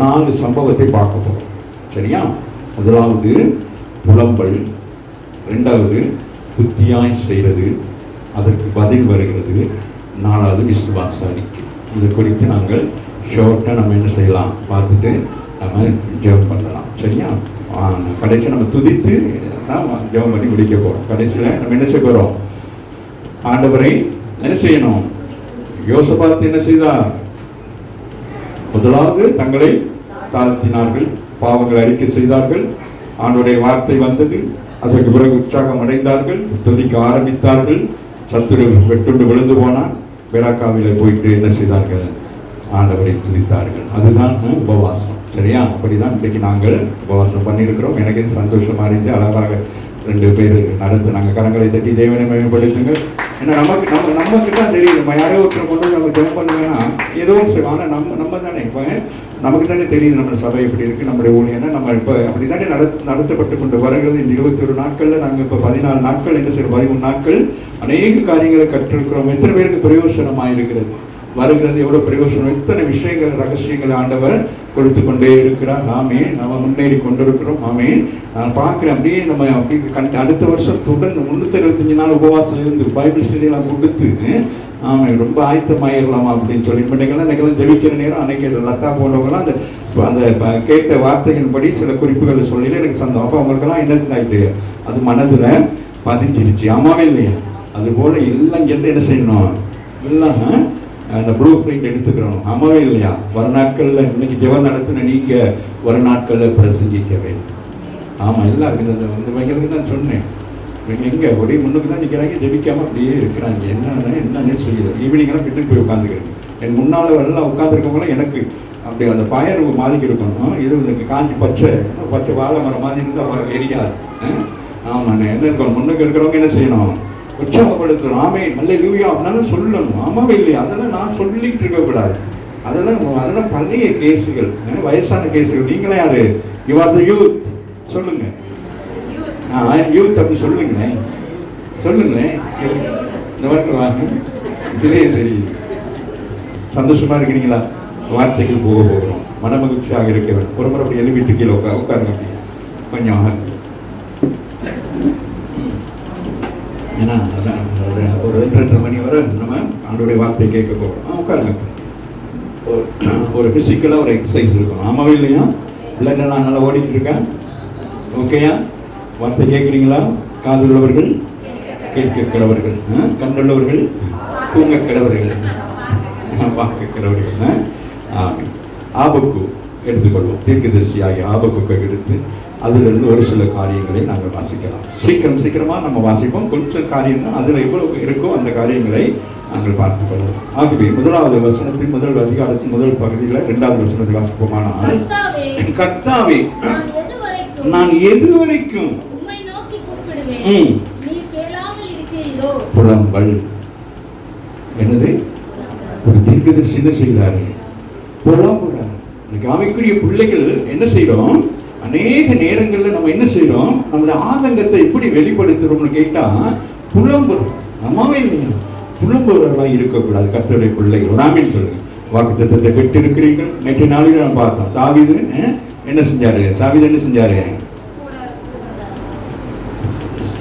4 சம்பவத்தை பார்க்க போகிறோம். சரியா? முதலாவது புலம்பல், 2வது புத்தியாய் செய்கிறது, அதற்கு பதில் வருகிறது, 4வது விசுவாச அறிக்கை. இது குறித்து நாங்கள் ஷார்ட்டாக நம்ம என்ன செய்யலாம் பார்த்துட்டு நம்ம ஜெபம் பண்ணலாம். சரியா? கடைசி நம்ம துதித்து தான் ஜெபம் பண்ணி முடிக்க போகிறோம். கடைசியில் நம்ம என்ன செய்ய போகிறோம்? ஆண்டவரை என்ன செய்யணும்? யோசபாத் என்ன செய்தார்? முதலாவது தங்களை தாழ்த்தினார்கள், பாவங்களை அறிக்கை செய்தார்கள், ஆண்டவருடைய வார்த்தை வந்தது, அதற்கு பிறகு உற்சாகம் அடைந்தார்கள், துதிக்க ஆரம்பித்தார்கள். சத்துரு வெட்டுண்டு விழுந்து போனான். பெராக்காவிலே போயிட்டு என்ன செய்தார்கள்? ஆண்டவரை துதித்தார்கள். அதுதான் உபவாசம். சரியா? அப்படிதான் இன்றைக்கு நாங்கள் உபவாசம் பண்ணியிருக்கிறோம். எனக்கு சந்தோஷமா இருந்துச்சு. அழகாக 2 பேர் நடந்து நாங்கள் கரங்களை தட்டி தேவனை மேம்படுத்துங்க. ஏன்னா நமக்கு தான் தெரியுது, நம்ம யாரோ ஒருத்தர் கொண்டு நம்ம ஜெபம் பண்ணுவேன்னா ஏதோ ஒரு, ஆனால் நம்ம தானே இப்போ நமக்கு தானே தெரியுது நம்ம சபை எப்படி இருக்குது, நம்முடைய ஊழியன்னா நம்ம இப்போ அப்படி தானே நடத்தப்பட்டு கொண்டு வருகிறது. இந்த 21 நாட்களில் நாங்கள் இப்போ 14 நாட்கள் என்ன செய்யறோம்? 13 நாட்கள் அநேக காரியங்களை கற்றிருக்கிறோம். எத்தனை பேருக்கு பிரயோசனமாக இருக்கிறது வருகிறது? எவ்வளோ பிரயோசனம்! இத்தனை விஷயங்கள், ரகசியங்களை ஆண்டவர் கொடுத்து கொண்டே இருக்கிறார். ஆமே, நம்ம முன்னேறி கொண்டிருக்கிறோம். ஆமே, நான் பார்க்குறேன் அப்படியே நம்ம அப்படி அடுத்த வருஷம் தொடர்ந்து 365 நாள் உபவாசம் இருந்து பைபிள் ஸ்டடியெல்லாம் கொடுத்து ஆமே ரொம்ப ஆயத்தமாயிடலாமா அப்படின்னு சொல்லி இன்னைக்கெல்லாம் ஜெபிக்கிற நேரம் அன்னைக்கு லத்தா போன்றவங்களாம் அந்த கேட்ட வார்த்தைகளின்படி சில குறிப்புகளை சொல்லி எனக்கு சந்தோஷம். அப்போ அவங்களுக்கெல்லாம் என்ன ஆயிட்டு அது மனதில் பதிஞ்சிருச்சு. ஆமாவே இல்லையா? அதுபோல் எல்லாம் என்ன செய்யணும்? எல்லாம் அந்த ப்ளூ பிரிண்ட் எடுத்துக்கிறோம். ஆமாவே இல்லையா? வர நாட்களில் இன்னைக்கு ஜெபம் நடத்தின நீங்கள் வர நாட்களில் பிரசங்கிக்க வேண்டும். ஆமாம், எல்லாருக்கும் இந்த வகைகளுக்கு தான் சொன்னேன். இவங்க எங்கே ஒரே முன்னுக்கு தான் நிற்கிறாங்க, ஜெபிக்காமல் அப்படியே இருக்கிறாங்க. என்னன்னு செய்யல. ஈவினிங்கெல்லாம் வீட்டுக்கு போய் உட்காந்துக்கிறேன். என் முன்னால் எல்லாம் உட்காந்துருக்கவங்களாம் எனக்கு அப்படி அந்த பயர் மாதிரி இருக்கணும். இது காஞ்சி பச்சை வாழை மரம் மாதிரி இருந்தால் அவங்க எரியாது. ஆமாண்ணே, என்ன இருக்கணும்? முன்னுக்கு இருக்கிறவங்க என்ன செய்யணும்? உற்சாகப்படுத்தணும். ஆமே, நல்ல லூயா அப்படின்னாலும் சொல்லணும். ஆமாவே இல்லையா? அதெல்லாம் நான் சொல்லிட்டு இருக்கக்கூடாது. அதெல்லாம் பழைய கேஸுகள், வயசான கேஸுகள். நீங்களே யாரு? You are the youth. சொல்லுங்க, ஐ எம் யூத் அப்படி சொல்லுங்களேன். இந்த வார்த்தை வாங்க, இதுலேயே தெரியுது. சந்தோஷமா இருக்கிறீங்களா? வார்த்தைகள் போகிறோம். மனமகிழ்ச்சியாக இருக்க வேண்டும். ஒரு முறை அப்படி எழுப்பிட்டு கீழே உட்காருங்க. கொஞ்சம் ஏன்னா ஒரு 2:30 மணி வரை நம்ம ஆண்டோடைய வார்த்தையை கேட்க போகிறோம். உட்காருங்க. ஒரு ஃபிசிக்கலாக ஒரு எக்ஸசைஸ் இருக்கும். ஆமாவே இல்லையா? பிள்ளைங்கள்லாம் நல்லா ஓடிக்கிட்டு இருக்கேன். ஓகேயா? வார்த்தை கேட்குறீங்களா? காது உள்ளவர்கள் கேட்க கிடவர்கள், கண்ணுள்ளவர்கள் தூங்க கிடவர்கள், பார்க்க கிடவர்கள். ஆபக்கு எடுத்துக்கொள்வோம். தீர்க்கதரிசியாகி ஆபக்குக்கை எடுத்து அதிலிருந்து ஒரு சில காரியங்களை நாங்கள் வாசிக்கலாம். சீக்கிரமாக நம்ம வாசிப்போம். கொஞ்சம் காரியம் தான், அதில் எவ்வளவு இருக்கோ அந்த காரியங்களை நாங்கள் பார்த்துக் கொள்வோம். ஆகவே 1வது வசனத்தின் 1 அதிகாரத்தின் 1 பகுதியில் 2வது வசனத்தை வாசிப்போமானால், கர்த்தாவே நான் எதுவரைக்கும் புலம்பல். என்னது? ஒரு தீர்க்கதரிசி என்ன செய்கிறாரு? புலம்புறார். ஆவிக்குரிய பிள்ளைகள் என்ன செய்யறோம்? அநேக நேரங்களில் நம்ம என்ன செய்யறோம்? நம்மளுடைய ஆதங்கத்தை எப்படி வெளிப்படுத்துறோம்னு கேட்டா புலம்புறோம். ஆமாவே இல்லையா? புலம்புறவர்களாக இருக்கக்கூடாது கர்த்தருடைய பிள்ளைகள். ராமின் பிள்ளைகள் வாக்குத்தத்தத்தை பெற்று இருக்கிறீர்கள். நேற்று நாளில் நம்ம பார்த்தோம். தாவீது என்ன செஞ்சாரு?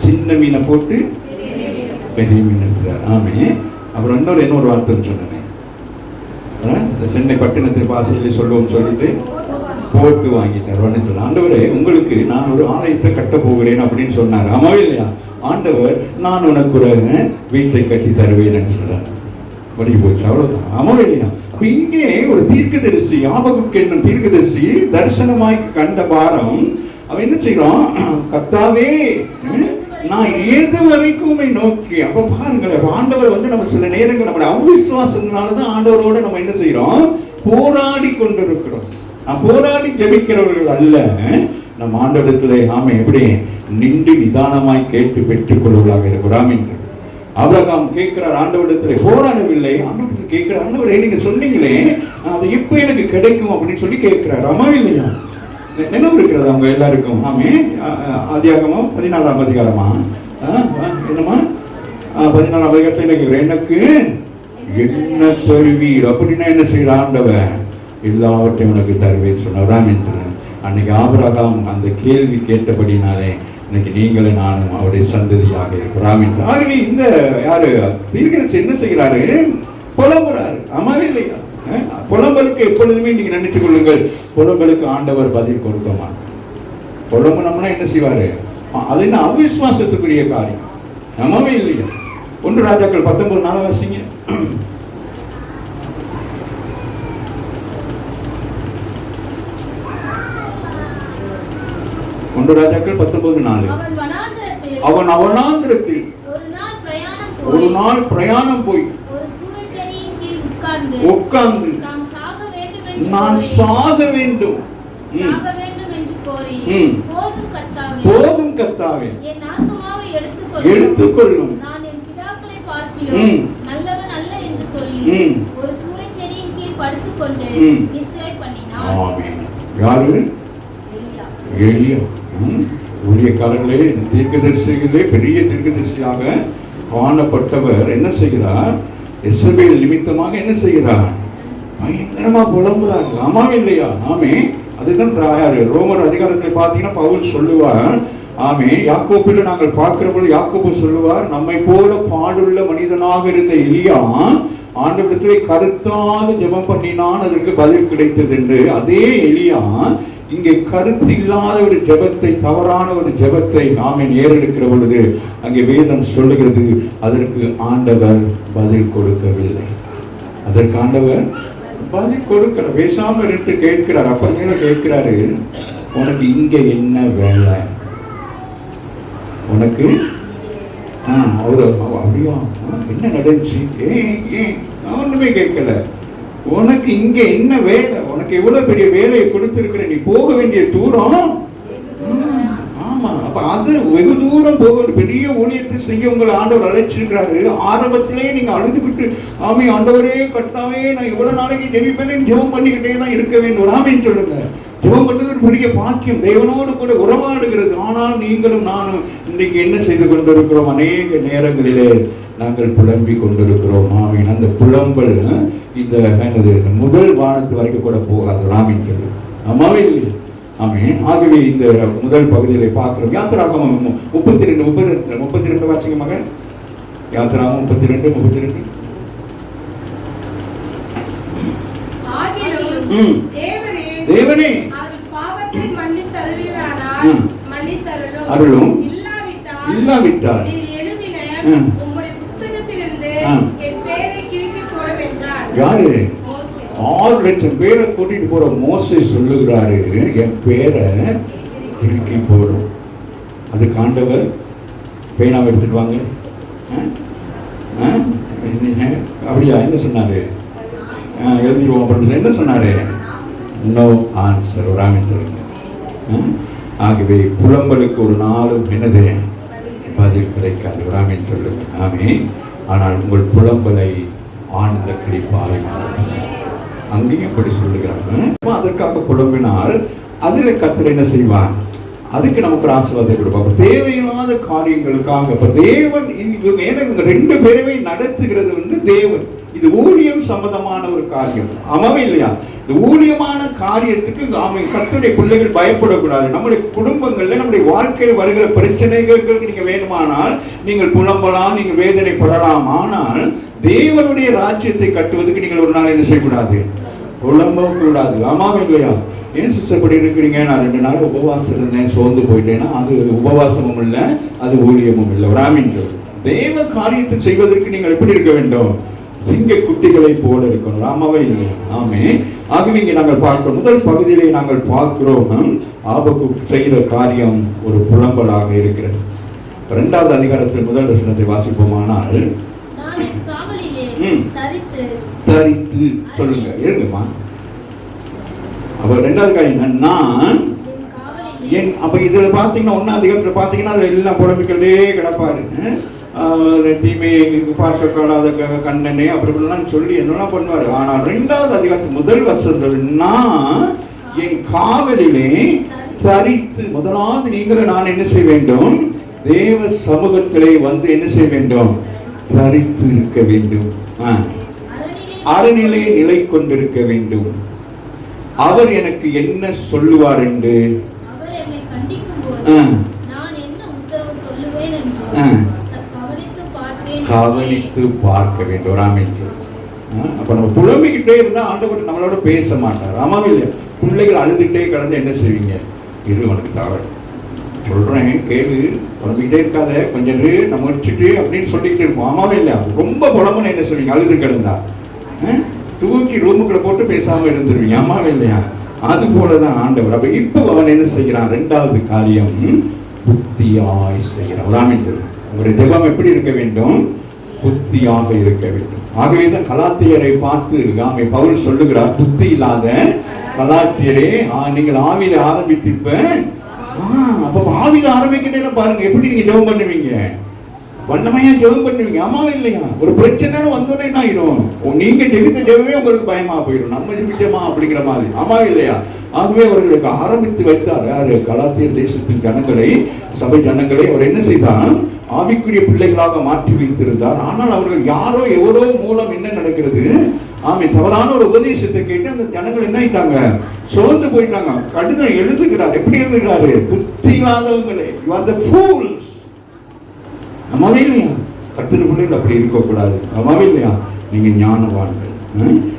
சின்ன மீனை போட்டு பெரிய மீன் எடுக்கிறார். ஆமே. அப்புறம் இன்னொரு வார்த்தை சொன்னேன். சென்னை பட்டணத்தில் பாசையில் சொல்லுவோம் சொல்லிட்டு போட்டு வாங்கிட்டார். ஆண்டவரே, உங்களுக்கு நான் ஒரு ஆலயத்தை கட்ட போகிறேன் அப்படின்னு சொன்னார். ஆமாவே இல்லையா? ஆண்டவர் நான் உனக்கு ஒரு வீட்டை கட்டி தருவேன் சொல்றார். வழி போச்சு, அவ்வளவுதான். ஆமாவே இல்லையா? இங்கே ஒரு தீர்க்கதரிசி, ஆபகுக்கு என்னும் தீர்க்கதரிசி தரிசனமாய் கண்ட பாரம் அவன் என்ன செய்யறான்? கர்த்தாவே நான் எது வரைக்கும் நோக்கி. அப்ப பாருங்களேன், ஆண்டவர் நம்ம சில நேரங்கள் நம்முடைய அவிசுவாசத்தினாலதான் ஆண்டவரோட நம்ம என்ன செய்யறோம்? போராடி கொண்டிருக்கிறோம். போராடி ஜெபிக்கிறவர்கள் அல்ல, நம் ஆண்டவரிடத்திலே ஆமை எப்படி நின்று நிதானமாய் கேட்டு பெற்றுக் கொள்வதாக இருக்கிறாம் என்று ஆபிரகாம் கேட்கிறார். ஆண்டவரிடத்திலே போராடவில்லை, ஆண்டவரிடத்தில் கேட்கிறார். ஆண்டவரே, நீங்க சொன்னீங்களே அது எப்ப எனக்கு கிடைக்கும் அப்படின்னு சொல்லி கேட்கிறார். ஆமா இல்லையா? நினைவு இருக்கிறது அவங்க எல்லாருக்கும். ஆமே. ஆதியாகமம் 14ஆம் அதிகாரமா என்னமா 14ஆம் அதிகாரத்தில் எனக்கு என்ன தருவீர் அப்படின்னா என்ன செய்யற ஆண்டவர்? எல்லாவற்றையும் உனக்கு தருவேன் சொன்னாராம் என்று. அன்னைக்கு ஆபிரகாம் அந்த கேள்வி கேட்டபடினாலே இன்னைக்கு நீங்களும் நானும் அவருடைய சந்ததியாக இருக்கிறாம் என்று. ஆகவே இந்த யாரு தீர்க்கதரிசி என்ன செய்கிறாரு? புலம்புறாரு. ஆமாவே இல்லையா? புலம்பலுக்கு எப்பொழுதுமே நீங்க நினைத்துக் கொள்ளுங்கள், புலம்பலுக்கு ஆண்டவர் பதில் கொடுக்க மாட்டார். புலம்புனோம்னா என்ன செய்வாரு? அது என்ன அவிசுவாசத்துக்குரிய காரியம். நம்மவே இல்லையா? 1 ராஜாக்கள் 19:4 வாசிங்க. 1 ராஜாக்கள் 19:4. அவன் வனாந்திரத்தில் ஒரு நாள் பிரயாணம் போய் உட்கார்ந்து நான் சாக வேண்டும் போதும் கர்த்தாவே எடுத்துக்கொள்ளும் நல்லவன் அல்ல என்று சொல்லி ஒரு சூரியச்செடியின் கீழ் படுத்துக்கொண்டு நித்திரை பண்ணினான். ஆமென். யாரு? எலியா. ஊழியக்காரர்களே, தீர்க்கதரிசிகளே பெரிய தீர்க்கதரிசியாக காணப்பட்டவர் என்ன செய்கிறார்? எசபேல் நிமித்தமாக என்ன செய்கிறார்? பயங்கரமா புலம்புறாங்க. ஆமாவே இல்லையா? ஆமே. அதுதான் ரோமர் அதிகாரத்தில் பார்த்தீங்கன்னா பவுல் சொல்லுவார், ஆமே, யாக்கோபில நாங்கள் பார்க்கிற பொழுது யாக்கோபு சொல்லுவார், நம்மை போல பாடுள்ள மனிதனாக இருந்த எலியா ஆண்டவரிடத்திலே கருத்தாக ஜெபம் பண்ணினான், அதற்கு பதில் கிடைத்தது என்று. அதே எலியா இங்கே கருத்து இல்லாத ஒரு ஜெபத்தை, தவறான ஒரு ஜெபத்தை நாமே ஏறெடுக்கிற பொழுது அங்கே வேதம் சொல்லுகிறது, அதற்கு ஆண்டவர் பதில் கொடுக்கவில்லை. அதற்கு ஆண்டவர் பதில் கொடுக்கல. பேசாம இருந்து கேட்கிறார். அப்ப மேல கேட்கிறாரு, உனக்கு இங்க என்ன வேலை? உனக்கு அவரு அப்படியா என்ன நடந்துச்சு? ஒண்ணுமே கேட்கல. உனக்கு இங்க என்ன வேலை? உனக்கு எவ்வளவு பெரிய வேலையை கொடுத்திருக்கிற, நீ போக வேண்டிய தூரம். ஆமா, அப்ப அது வெகு தூரம் போக பெரிய ஊழியத்தை செய்ய உங்களை ஆண்டவர் அழைச்சிருக்கிறாரு. ஆரம்பத்திலே நீங்க அழுதுகிட்டு, ஆமே ஆண்டவரே கர்த்தாவே நான் இவ்வளவு நாளைக்கு ஜெபிப்பேன், ஜெபம் பண்ணிக்கிட்டே தான் இருக்க வேண்டும். ஆமேன்னு சொல்லுங்க. ஜெபம் பண்ணது ஒரு பெரிய பாக்கியம், தேவனோடு கூட உறவாடுகிறது. ஆனால் நீங்களும் நானும் இன்னைக்கு என்ன செய்து கொண்டிருக்கிறோம்? அநேக நேரங்களிலே நாங்கள் புலம்பி கொண்டிருக்கிறோம். ஆமீன். அந்த புலம்பல் இந்த முதல் வானத்து வரைக்கும் கூட போகாது. ராமின் சொல்லு. ஆமாவே இல்லை. ஆமீன். ஆகவே இந்த முதல் பகுதியிலே பார்க்கிறோம். யாத்திராகமம் 32 வாசிங்க மகன். யாத்திராகமம் 32. தேவனே அருளும் இல்லாவிட்டால் யாரு? 6 லட்சம் பேரை கூட்டிட்டு போற மோசே சொல்லுகிறாரு, என் பேரை கிறுக்கி போடும். அதுக்கு ஆண்டவர் பேனாவை எடுத்துட்டு வாங்க. அப்படியா? என்ன சொன்னாரு? எழுதிடுவோம் அப்படின்னு என்ன சொன்னாரு? No answer. ராமின் சொல்லுங்க. ஆகவே புலம்பலுக்கு ஒரு நாளும் என்னது பதில் கிடைக்காது. ராமின் சொல்லுங்க. ஆமே. ஆனால் உங்கள் புலம்பலை ஆனந்த கிளிப்பாலை அங்கேயும் படி சொல்லுகிறாங்க. அதற்காக புலம்பினால் அதில் கர்த்தர் என்ன செய்வார்? அதுக்கு நமக்கு ஆசீர்வாதத்தை கொடுப்பாங்க. தேவையில்லாத காரியங்களுக்காக இப்ப தேவன் இவங்க 2 பேருமே நடத்துகிறது தேவன். இது ஊழியம் சம்பந்தமான ஒரு காரியம். ஆமாவே இல்லையா? இந்த ஊழியமான காரியத்துக்கு கர்த்தருடைய பிள்ளைகள் பயப்படக்கூடாது. நம்முடைய குடும்பங்கள்ல நம்முடைய வாழ்க்கையில் வருகிற பிரச்சனைகளுக்கு நீங்க வேணுமானால் நீங்கள் புலம்பலாம், நீங்கள் வேதனைப்படலாம். ஆனால் தேவனுடைய ராஜ்யத்தை கட்டுவதற்கு நீங்கள் ஒரு நாள் என்ன செய்யக்கூடாது? புலம்பவும் கூடாது. ஆமாவே இல்லையா? ஏன் சிஸ்டர் படி இருக்கிறீங்க? நான் 2 நாள் உபவாசம் இருந்தேன், சோர்ந்து போயிட்டேன்னா அது உபவாசமும் இல்லை, அது ஊழியமும் இல்லை. ராமின் தேவ காரியத்தை செய்வதற்கு நீங்கள் எப்படி இருக்க வேண்டும்? சிங்க குட்டிகளை போல இருக்கணும். ஆமாவே இல்லை? ஆமே. ஆகவே இங்கே நாங்கள் பார்க்கிறோம், முதல் பகுதியிலே நாங்கள் பார்க்கிறோம், ஆபகுக் செய்கிற காரியம் ஒரு புலம்பலாக இருக்கிறது. 2வது அதிகாரத்தில் முதல் வசனத்தை வாசிப்போமானால், தரித்து சொல்லுங்க, எழுதுமா. அப்ப 2வது காரியம் நான் என். அப்ப இதுல பாத்தீங்கன்னா 1வது அதிகாரத்தில் பாத்தீங்கன்னா அதுல எல்லாம் புலம்பிக்கிட்டே கிடப்பாரு. தீமையை பார்க்க காணாத கண்ணனே அப்படிலாம் சொல்லி என்னெல்லாம் பண்ணுவாரு. ஆனால் 2வது அதிகாரத்தில் முதல் வசனங்கள் நான் என் காவலிலே தரித்து. முதலாவது நீங்களும் நான் என்ன செய்ய வேண்டும்? தேவ சமூகத்திலே வந்து என்ன செய்ய வேண்டும்? தரித்து இருக்க வேண்டும். அறநிலை நிலை கொண்டிருக்க வேண்டும். அவர் எனக்கு என்ன சொல்லுவார் என்று அவர் என்னை கண்டிக்கும்போது நான் என்ன உத்தரவு சொல்லுவேன் என்று கவனித்து பார்க்க வேண்டும். ஆமென். அப்ப நம்ம புலம்பிக்கிட்டே இருந்தா ஆண்டவர் நம்மளோட பேச மாட்டார். ஆமாவே இல்லையா? பிள்ளைகள் அழுதுகிட்டே கிடந்து என்ன செய்வீங்க? இது உனக்கு தவறு சொல்றேன் கேளு, புலம்பிக்கிட்டே இருக்காத, கொஞ்சம் நம்ம முடிச்சுட்டு அப்படின்னு சொல்லிக்கிட்டு இருப்போம். ஆமாவே இல்லையா? ரொம்ப புலம்புன்னு என்ன சொல்வீங்க? அழுது கிடந்தா தூக்கி ரூமுக்குள்ள போட்டு பேசாம இருந்துருவீங்க. ஆமாவே இல்லையா? அது போலதான் ஆண்டவர். அப்ப இப்ப அவன் என்ன செய்கிறான்? 2வது காரியம், புத்தியாய் செய்கிறான். ஆமென். உங்களுடைய ஜெபம் எப்படி இருக்க வேண்டும்? புத்தியாக இருக்க வேண்டும். ஆகவேதான் கலாத்தியரை பார்த்து பவுல் சொல்லுகிறார், புத்தி இல்லாத கலாத்தியரே, நீங்கள் ஆவியில ஆரம்பித்திருப்ப. அப்ப ஆவியில ஆரம்பிக்கிறேன்னு பாருங்க, எப்படி நீங்க ஜெபம் பண்ணுவீங்க? வண்ணமையா ஜெபம் பண்ணுவீங்க. ஆமாவே இல்லையா? ஒரு பிரச்சனை வந்தோடனே என்ன ஆயிடும்? நீங்க ஜெபித்த ஜெபமே உங்களுக்கு பயமா போயிடும். நம்ம ஜெபிச்சோமா அப்படிங்கிற மாதிரி. ஆமாவே இல்லையா? ஆகவே அவர்களுக்கு ஆரம்பித்து வைத்தார் யாரு? கலாத்தியர் தேசத்தின் ஜனங்களை, சபை ஜனங்களை அவர் என்ன செய்தார்? ஆவிக்குரிய பிள்ளைகளாக மாற்றி வைத்திருந்தார். ஆனால் அவர்கள் யாரோ எவரோ மூலம் என்ன நடக்கிறது? தவறான ஒரு உபதேசத்தை கேட்டு அந்த ஜனங்கள் என்ன ஆயிட்டாங்க? சோர்ந்து போயிட்டாங்க. கடிதம் எழுதுகிறார். எப்படி எழுதுகிறாரு? புத்தி இல்லாதவங்களே, you are the fools. அம்மாவே இல்லையா? கர்த்தருடைய பிள்ளைகள் அப்படி இருக்கக்கூடாது. அம்மாவே இல்லையா? நீங்க ஞானவான்கள்,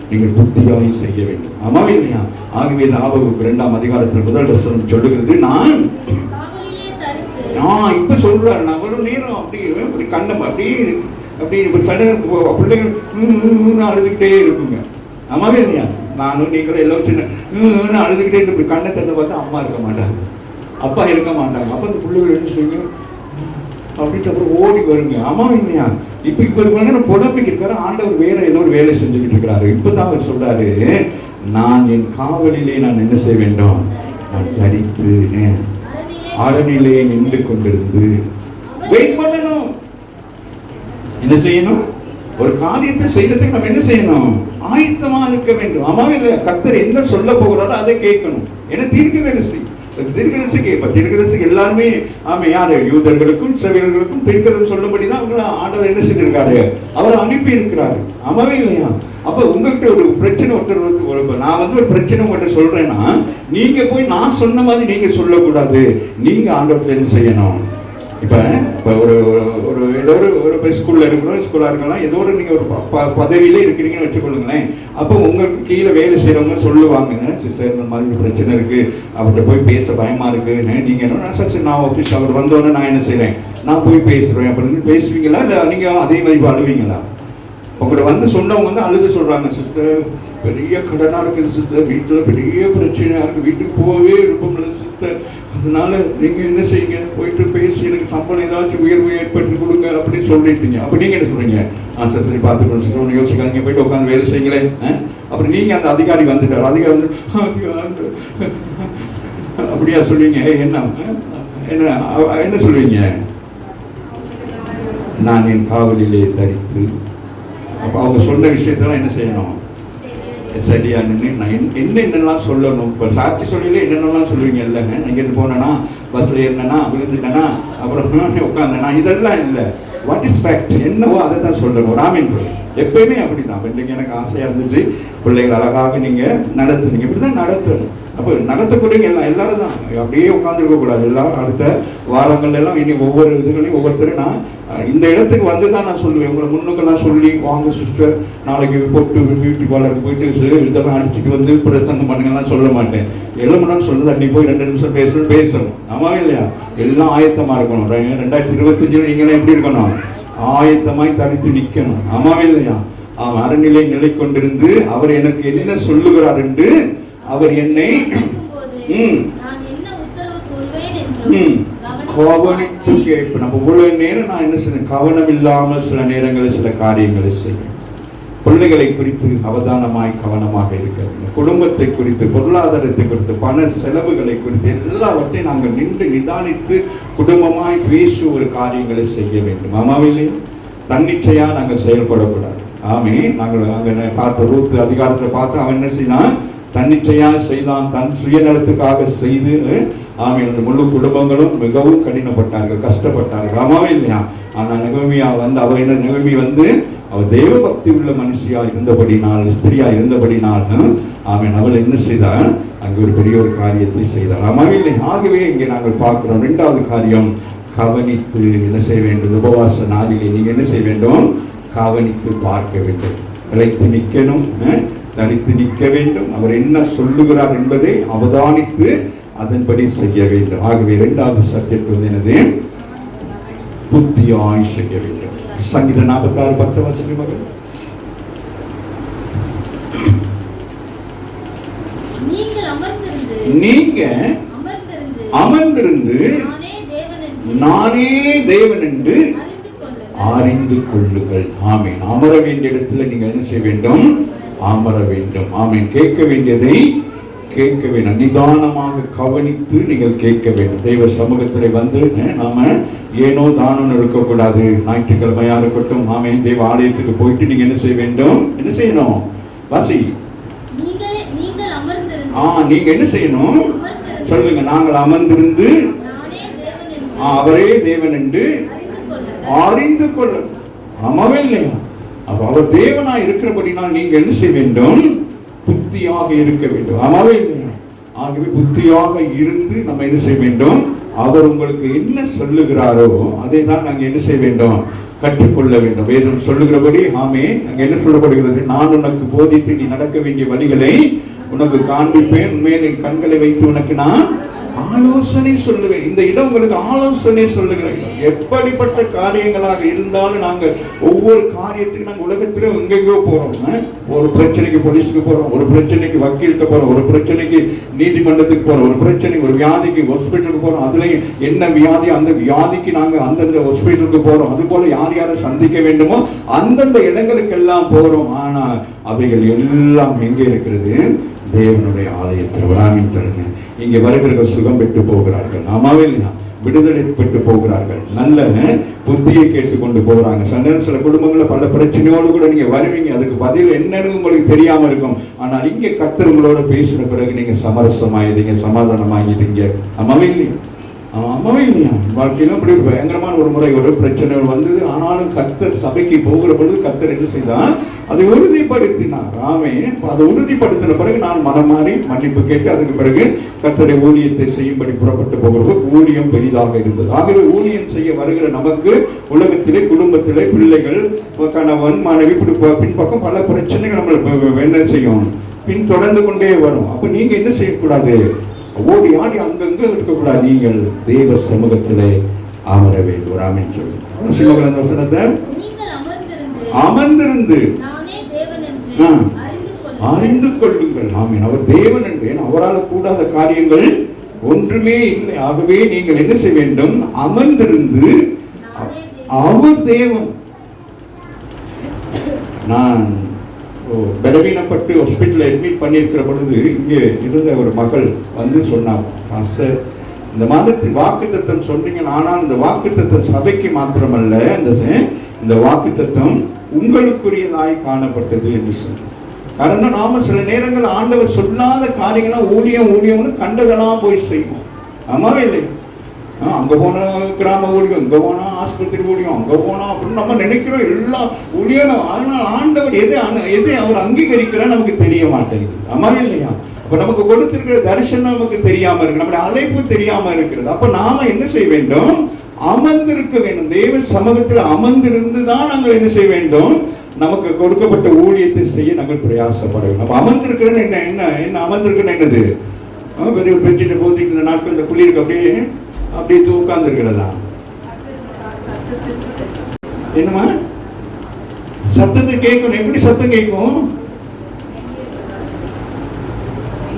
நீங்கள் புத்தியாய் செய்ய வேண்டும். அம்மாவே இல்லையா? ஆகவே ஆபகுக்கு 2ஆம் அதிகாரத்தில் முதல் வசனம் சொல்லுகிறது, நான் இப்ப சொல்றாரு, நான் ஒரு நேரம் அப்படி கண்ணம் அப்படி பிள்ளைகள் அழுதுகிட்டே இருக்குங்க. அம்மாவே இல்லையா? நானும் நீங்களும் எல்லாம் சின்ன அழுதுகிட்டே இருக்கு. கண்ணை தந்து பார்த்தா அம்மா இருக்க மாட்டாங்க, அப்பா இருக்க மாட்டாங்க. அப்ப அந்த பிள்ளைகள் என்ன செய்யும்? அப்படின்ட்டு அப்புறம் ஓடி வருங்க. அம்மாவே இல்லையா? இப்ப புலம்பிக்கு இருக்காரு. ஆண்டவர் வேற ஏதோ ஒரு வேலை செஞ்சுக்கிட்டு இருக்கிறாரு. இப்பதான் அவர் சொல்றாரு, நான் என் காவலிலே நான் என்ன செய்ய வேண்டும்? நான் தரித்து அரணிலே நின்று கொண்டிருந்து வெயிட் பண்ணணும். என்ன செய்யணும்? ஒரு காரியத்தை செய்யறதுக்கு நம்ம என்ன செய்யணும்? ஆயத்தமா இருக்க வேண்டும். அம்மாவே இல்லையா? கர்த்தர் என்ன சொல்ல போகிறாரோ அதை கேட்கணும். ஏன்னா தீர்க்கதரிசி தீர்க்கதரிசிக்கு எல்லாருமே யாரு? யூதர்களுக்கும் இஸ்ரவேலர்களுக்கும் தீர்க்கதரிசி சொல்லும்படிதான் அவங்க ஆண்டவர் என்ன செய்திருக்காரு? அவர் அனுப்பி இருக்கிறாரு. அம்மாவே இல்லையா? அப்ப உங்ககிட்ட ஒரு பிரச்சனை, ஒருத்தர் நான் ஒரு பிரச்சனை உங்கள்கிட்ட சொல்றேன்னா, நீங்க போய் நான் சொன்ன மாதிரி நீங்க சொல்லக்கூடாது. நீங்க ஆண்டவர்கிட்ட என்ன செய்யணும்? இப்ப ஒரு ஏதோ ஒரு ஸ்கூல்ல இருக்கிறோம், ஸ்கூலா இருக்கலாம், ஏதோ ஒரு நீங்க ஒரு பதவியிலே இருக்கிறீங்கன்னு வச்சுக்கொள்ளுங்களேன். அப்போ உங்களுக்கு கீழே வேலை செய்யறவங்க சொல்லுவாங்க, சிஸ்டர் இந்த மாதிரி பிரச்சனை இருக்கு, அவர்கிட்ட போய் பேச பயமா இருக்கு. நீங்க என்ன சார், நான் ஆஃபீஸ் அவர் வந்தோடனே நான் என்ன செய்றேன்? நான் போய் பேசுறேன் அப்படின்னு பேசுவீங்களா? இல்லை நீங்க அதே மாதிரி அழுவீங்களா? உங்கள்கிட்ட வந்து சொன்னவங்க அழுது சொல்றாங்க, சிஸ்டர் பெரிய கடனா இருக்குது சிஸ்டர், வீட்டுல பெரிய பிரச்சனையா இருக்கு, வீட்டுக்கு போகவே இருப்போம் சிஸ்டர், அதனால நீங்க என்ன செய்யுங்க, போயிட்டு பேசி எனக்கு சம்பளம் ஏதாச்சும் உயர்வு ஏற்படுத்தி கொடுங்க அப்படின்னு சொல்லிட்டீங்க. அப்ப நீங்க என்ன சொல்றீங்க? சார் சரி பார்த்துக்கணும் சிஸ்டர், ஒன்று யோசிக்காதீங்க, போயிட்டு உட்காந்து வேலை செய்யுங்களேன். அப்புறம் நீங்க அந்த அதிகாரி வந்துட்டார், அதிகாரி வந்து அப்படியா சொல்லுவீங்க? என்ன என்ன சொல்லுவீங்க? நான் என் காவலிலே தரித்து. அப்ப அவங்க சொன்ன விஷயத்தெல்லாம் என்ன செய்யணும்? ஸ்டடியா நின்று நான் என்னென்னலாம் சொல்லணும். இப்போ சாட்சி சொல்லிலே என்னென்னலாம் சொல்லுவீங்க இல்லைங்க. நான் இங்கேருந்து போனேன்னா, பஸ்ஸில் ஏறினேன்னா, விழுந்துட்டேன்னா, அப்புறம் உட்காந்தேன்னா, இதெல்லாம் இல்லை. What is fact? என்னவோ அதை தான் சொல்லணும். ராமின் எப்பயுமே அப்படிதான். இன்றைக்கு எனக்கு ஆசையாக இருந்துச்சு, பிள்ளைகள் அழகாக நீங்கள் நடத்துனீங்க, இப்படி தான் நடத்தணும். அப்போ நடத்தக்கூடிய எல்லாரும் தான் அப்படியே உட்காந்துருக்க கூடாது. எல்லாரும் அடுத்த வாரங்கள் எல்லாம் இனி ஒவ்வொரு இதுகளையும் ஒவ்வொருத்தரும் நான் இந்த இடத்துக்கு வந்து தான் நான் சொல்லுவேன். உங்களை முன்னுக்கெல்லாம் சொல்லி வாங்க சிஸ்டர், நாளைக்கு போட்டு பியூட்டி பார்லருக்கு போயிட்டு இதெல்லாம் அடிச்சுட்டு வந்து பிரசங்கம் பண்ணுங்கலாம் சொல்ல மாட்டேன். எல்லாம் முன்னாடி சொல்லுது, அன்னைக்கு போய் 2 நிமிஷம் பேசணும். ஆமாவே இல்லையா? எல்லாம் ஆயத்தமா இருக்கணும். 2025 நீங்களும் எப்படி இருக்கணும்? ஆயத்தமாய் தனித்து நிற்கணும். ஆமாவே இல்லையா? அரண்நிலை நிலை கொண்டிருந்து அவர் எனக்கு என்ன சொல்லுகிறார் என்று அவர் என்னை கவனித்து கேட்பேன். நம்ம இவ்வளவு நேரம் நான் என்ன செய்ய, கவனம் இல்லாமல் சில நேரங்களில் சில காரியங்களை செய்யும். பிள்ளைகளை குறித்து அவதானமாய் கவனமாக இருக்க வேண்டும். குடும்பத்தை குறித்து, பொருளாதாரத்தை குறித்து, பண செலவுகளை குறித்து எல்லாவற்றையும் நாங்கள் நின்று நிதானித்து குடும்பமாய் பேசி ஒரு காரியங்களை செய்ய வேண்டும். ஆமாவில்லை? தன்னிச்சையா நாங்கள் செயல்படக்கூடாது. ஆமே, நாங்கள் அங்கே பார்த்த ரூத் அதிகாரத்தில் பார்த்து அவன் என்ன செய்யலாம்? தன்னிச்சையா செய்தான், தன் சுயநலத்துக்காக செய்து. அந்த முழு குடும்பங்களும் மிகவும் கடினப்பட்டார்கள், கஷ்டப்பட்டார்கள். ஆமாவே இல்லையா? ஆனா நெகோமியா வந்து அவ என்ன, நெகோமி வந்து அவர் தேவ பக்தி உள்ள மனுஷியா இருந்தபடினால், ஸ்திரியா இருந்தபடினால் ஆமென், அவள் என்ன செய்தார்? அங்கு ஒரு பெரிய ஒரு காரியத்தை செய்தார். ஆகவே இங்கே நாங்கள் பார்க்கிறோம். இரண்டாவது காரியம், கவனித்து என்ன செய்ய வேண்டும்? உபவாச நாளிலே நீங்க என்ன செய்ய வேண்டும்? கவனித்து பார்க்க வேண்டும். நிலைத்து நிற்கணும், தனித்து நிற்க வேண்டும். அவர் என்ன சொல்லுகிறார் என்பதை அவதானித்து அதன்படி செய்ய வேண்டும். ஆகவே இரண்டாவது சப்ஜெக்ட் வந்து என்னது? புத்தியாய் செய்ய வேண்டும். சங்கீதம் 46:10 மகள், நீங்க அமர்ந்திருந்து நானே தேவன் என்று அறிந்து கொள்ளுங்கள். ஆமீன். அமர வேண்டிய இடத்துல நீங்க என்ன செய்ய வேண்டும்? அமர வேண்டும். ஆமீன். கேட்க வேண்டியதை கேட்க வேண்டும். நிதானமாக கவனித்து நீங்கள் கேட்க வேண்டும். தெய்வ சமூகத்தில் வந்து நாம ஏனோ தானம் இருக்கக்கூடாது. ஞாயிற்றுக்கிழமையா இருக்கட்டும், ஆமீன், தெய்வ ஆலயத்துக்கு போயிட்டு நீங்க என்ன செய்ய வேண்டும்? என்ன செய்யணும்? வாசி. நீங்க என்ன செய்யணும்? சொல்லுங்க. நாங்கள் அமர்ந்திருந்து அவரே தேவன் என்று அறிந்து கொள்ள. ஆமாவே இல்லையா? அப்ப அவர் தேவனாய் இருக்கிறபடினால் நீங்க என்ன செய்ய வேண்டும்? புத்தியாக இருக்க வேண்டும். ஆமாவே இல்லையா? ஆகவே புத்தியாக இருந்து நம்ம என்ன செய்ய வேண்டும்? அவர் உங்களுக்கு என்ன சொல்லுகிறாரோ அதை தான் நாங்க என்ன செய்ய வேண்டும்? கற்றுக்கொள்ள வேண்டும். வேதம் சொல்லுகிறபடி ஆமென், அங்க என்ன சொல்லப்படுகிறது? நான் உனக்கு போதித்து நீ நடக்க வேண்டிய வழிகளை உனக்கு காண்பிப்பேன். உண்மையை கண்களை வைத்து உனக்கு நான் ஆலோசனை சொல்லுவேன். இந்த இடம் உங்களுக்கு ஆலோசனை சொல்லுகிறேன். எப்படிப்பட்ட காரியங்களாக இருந்தாலும் நாங்கள் ஒவ்வொரு காரியத்துக்கு நாங்கள் உலகத்திலே எங்கெங்கோ போறோம். ஒரு பிரச்சனைக்கு போலீஸுக்கு போறோம், ஒரு பிரச்சனைக்கு வக்கீலுக்கு போறோம், ஒரு பிரச்சனைக்கு நீதிமன்றத்துக்கு போறோம், ஒரு பிரச்சனை ஒரு வியாதிக்கு ஹாஸ்பிட்டலுக்கு போறோம். அதுலயும் என்ன வியாதி, அந்த வியாதிக்கு நாங்கள் அந்தந்த ஹாஸ்பிட்டலுக்கு போறோம். அது போல யார் யாரை சந்திக்க வேண்டுமோ அந்தந்த இடங்களுக்கு எல்லாம் போறோம். ஆனா அவைகள் எல்லாம் எங்கே இருக்கிறது? தேவனுடைய ஆலயத்தில். வராமின் தருங்க. இங்கே வருகிறவர்கள் சுகம் பெற்று போகிறார்கள். ஆமாவே இல்லையா? விடுதலை பெற்று போகிறார்கள். நல்ல புத்தியை கேட்டுக்கொண்டு போகிறாங்க. சில குடும்பங்களில் பல பிரச்சனையோடு கூட நீங்க வருவீங்க. அதுக்கு பதில் என்னன்னு உங்களுக்கு தெரியாம இருக்கும். ஆனால் இங்கே கர்த்தர் உங்களோட பேசின பிறகு நீங்க சமரசமாயிடுங்க, சமாதானமாகிடுங்க. ஆமாவே இல்லையா? ஆமாவே இல்லையா? வாழ்க்கையில அப்படி பயங்கரமான ஒரு முறை ஒரு பிரச்சனை வந்தது. ஆனாலும் கர்த்தர் சபைக்கு போகிற பொழுது கர்த்தர் என்ன செய்தார்? அதை உறுதிப்படுத்தினார். ஆமென். அதை உறுதிப்படுத்தின பிறகு நான் மனம் மாறி மன்னிப்பு கேட்டு அதுக்கு பிறகு கர்த்தருடைய ஊழியத்தை செய்யும்படி புறப்பட்டு போகிறது. ஊழியம் பெரிதாக இருந்தது. ஆகவே ஊழியம் செய்ய வருகிற நமக்கு உலகத்திலே, குடும்பத்திலே, பிள்ளைகள், கணவன், மனைவி, பின்பக்கம் பல பிரச்சனைகள் நம்ம என்ன செய்யும்? பின் தொடர்ந்து கொண்டே வரும். அப்ப நீங்க என்ன செய்யக்கூடாது? ஓடி ஆடி அங்கங்க இருக்கக்கூடாது. நீங்கள் தேவ சமூகத்திலே அமர வேண்டும். ஆமென். சொல்லுங்க. வசனத்தை அமர்ந்திருந்து அறிந்து கொள்ளுங்கள். ஆமென். அவர் தேவன் என்று, அவரால் கூடாத காரியங்கள் ஒன்றுமே இல்லை. ஆகவே நீங்கள் என்ன செய்ய வேண்டும்? அமர்ந்திருந்து அவர் தேவன். நான் பலவீனப்பட்டு ஹாஸ்பிட்டல் அட்மிட் பண்ணியிருக்கிற பொழுது இங்கே இருந்த ஒரு மகள் வந்து சொன்னாங்க, பாஸ்டர், இந்த மாதத்தின் வாக்குத்தத்தம் சொன்னீங்க. ஆனால் இந்த வாக்குத்தத்தம் சபைக்கு மாத்திரமல்ல, இந்த வாக்குத்தத்தம் உங்களுக்குரியதாய் காணப்பட்டது என்று சொன்னார். காரணம், நாம சில நேரங்கள் ஆண்டவர் சொல்லாத காரியங்கள்லாம் ஊழியம்னு கண்டதெல்லாம் போய் செய்வோம். ஆமாவே இல்லை? அங்க போன கிராம ஊழியம், இங்க போனா ஆஸ்பத்திரி ஊழியம், அங்க போனா அப்படின்னு நம்ம நினைக்கிறோம் எல்லாம் ஊழியம். ஆனால் ஆண்டவர் எதை அவர் அங்கீகரிக்கிறார் நமக்கு தெரிய மாட்டேங்குது. ஆமாவே இல்லையா? அப்ப நமக்கு கொடுத்திருக்கிற தரிசனம் நமக்கு தெரியாம இருக்கு, நம்முடைய அழைப்பு தெரியாம இருக்கிறது. அப்ப நாம என்ன செய்ய வேண்டும்? அமர்ந்திருக்க வேண்டும். தேவ சமூகத்தில் அமர்ந்திருந்துதான் நாங்கள் என்ன செய்ய வேண்டும்? நமக்கு கொடுக்கப்பட்ட ஊழியத்தை செய்ய நாங்கள் பிரயாசப்பட வேண்டும். அப்ப அமர்ந்திருக்கிறது என்ன என்ன என்ன அமர்ந்திருக்கிறது என்னது? பெரிய பெஞ்சிட்டு போத்திட்டு இந்த நாட்கள் இந்த குளிருக்கு அப்படியே உட்கார்ந்து இருக்கிறதா? என்னமா சத்தத்தை கேட்கணும். எப்படி சத்தம் கேட்கும்?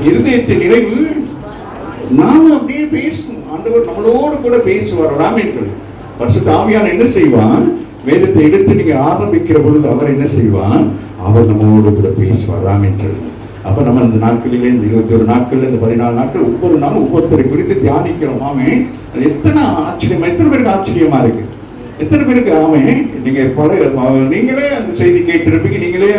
இருதயத்தின் நிறைவு. நாம அப்படியே பேசணும். ஆண்டவர் நம்மளோடு கூட பேசுவார். ராமேன்கள் பரிசுத்த ஆவியானவர் என்ன செய்வான்? வேதத்தை எடுத்து நீங்க ஆரம்பிக்கிற பொழுது அவர் என்ன செய்வான்? அவர் நம்மளோடு கூட பேசுவார். ராமேன்கள். அப்ப நம்ம இந்த நாட்களிலே, இந்த 21 நாட்கள், இந்த 14 நாட்கள் ஒவ்வொரு நாளும் ஒவ்வொருத்தரை குறித்து தியானிக்கிறோம். ஆமே, அது எத்தனை ஆச்சரியமா, எத்தனை பேருக்கு ஆச்சரியமா இருக்கு, எத்தனை பேருக்கு. ஆமே, நீங்க நீங்களே அந்த செய்தி கேட்டிருப்பீங்க, நீங்களே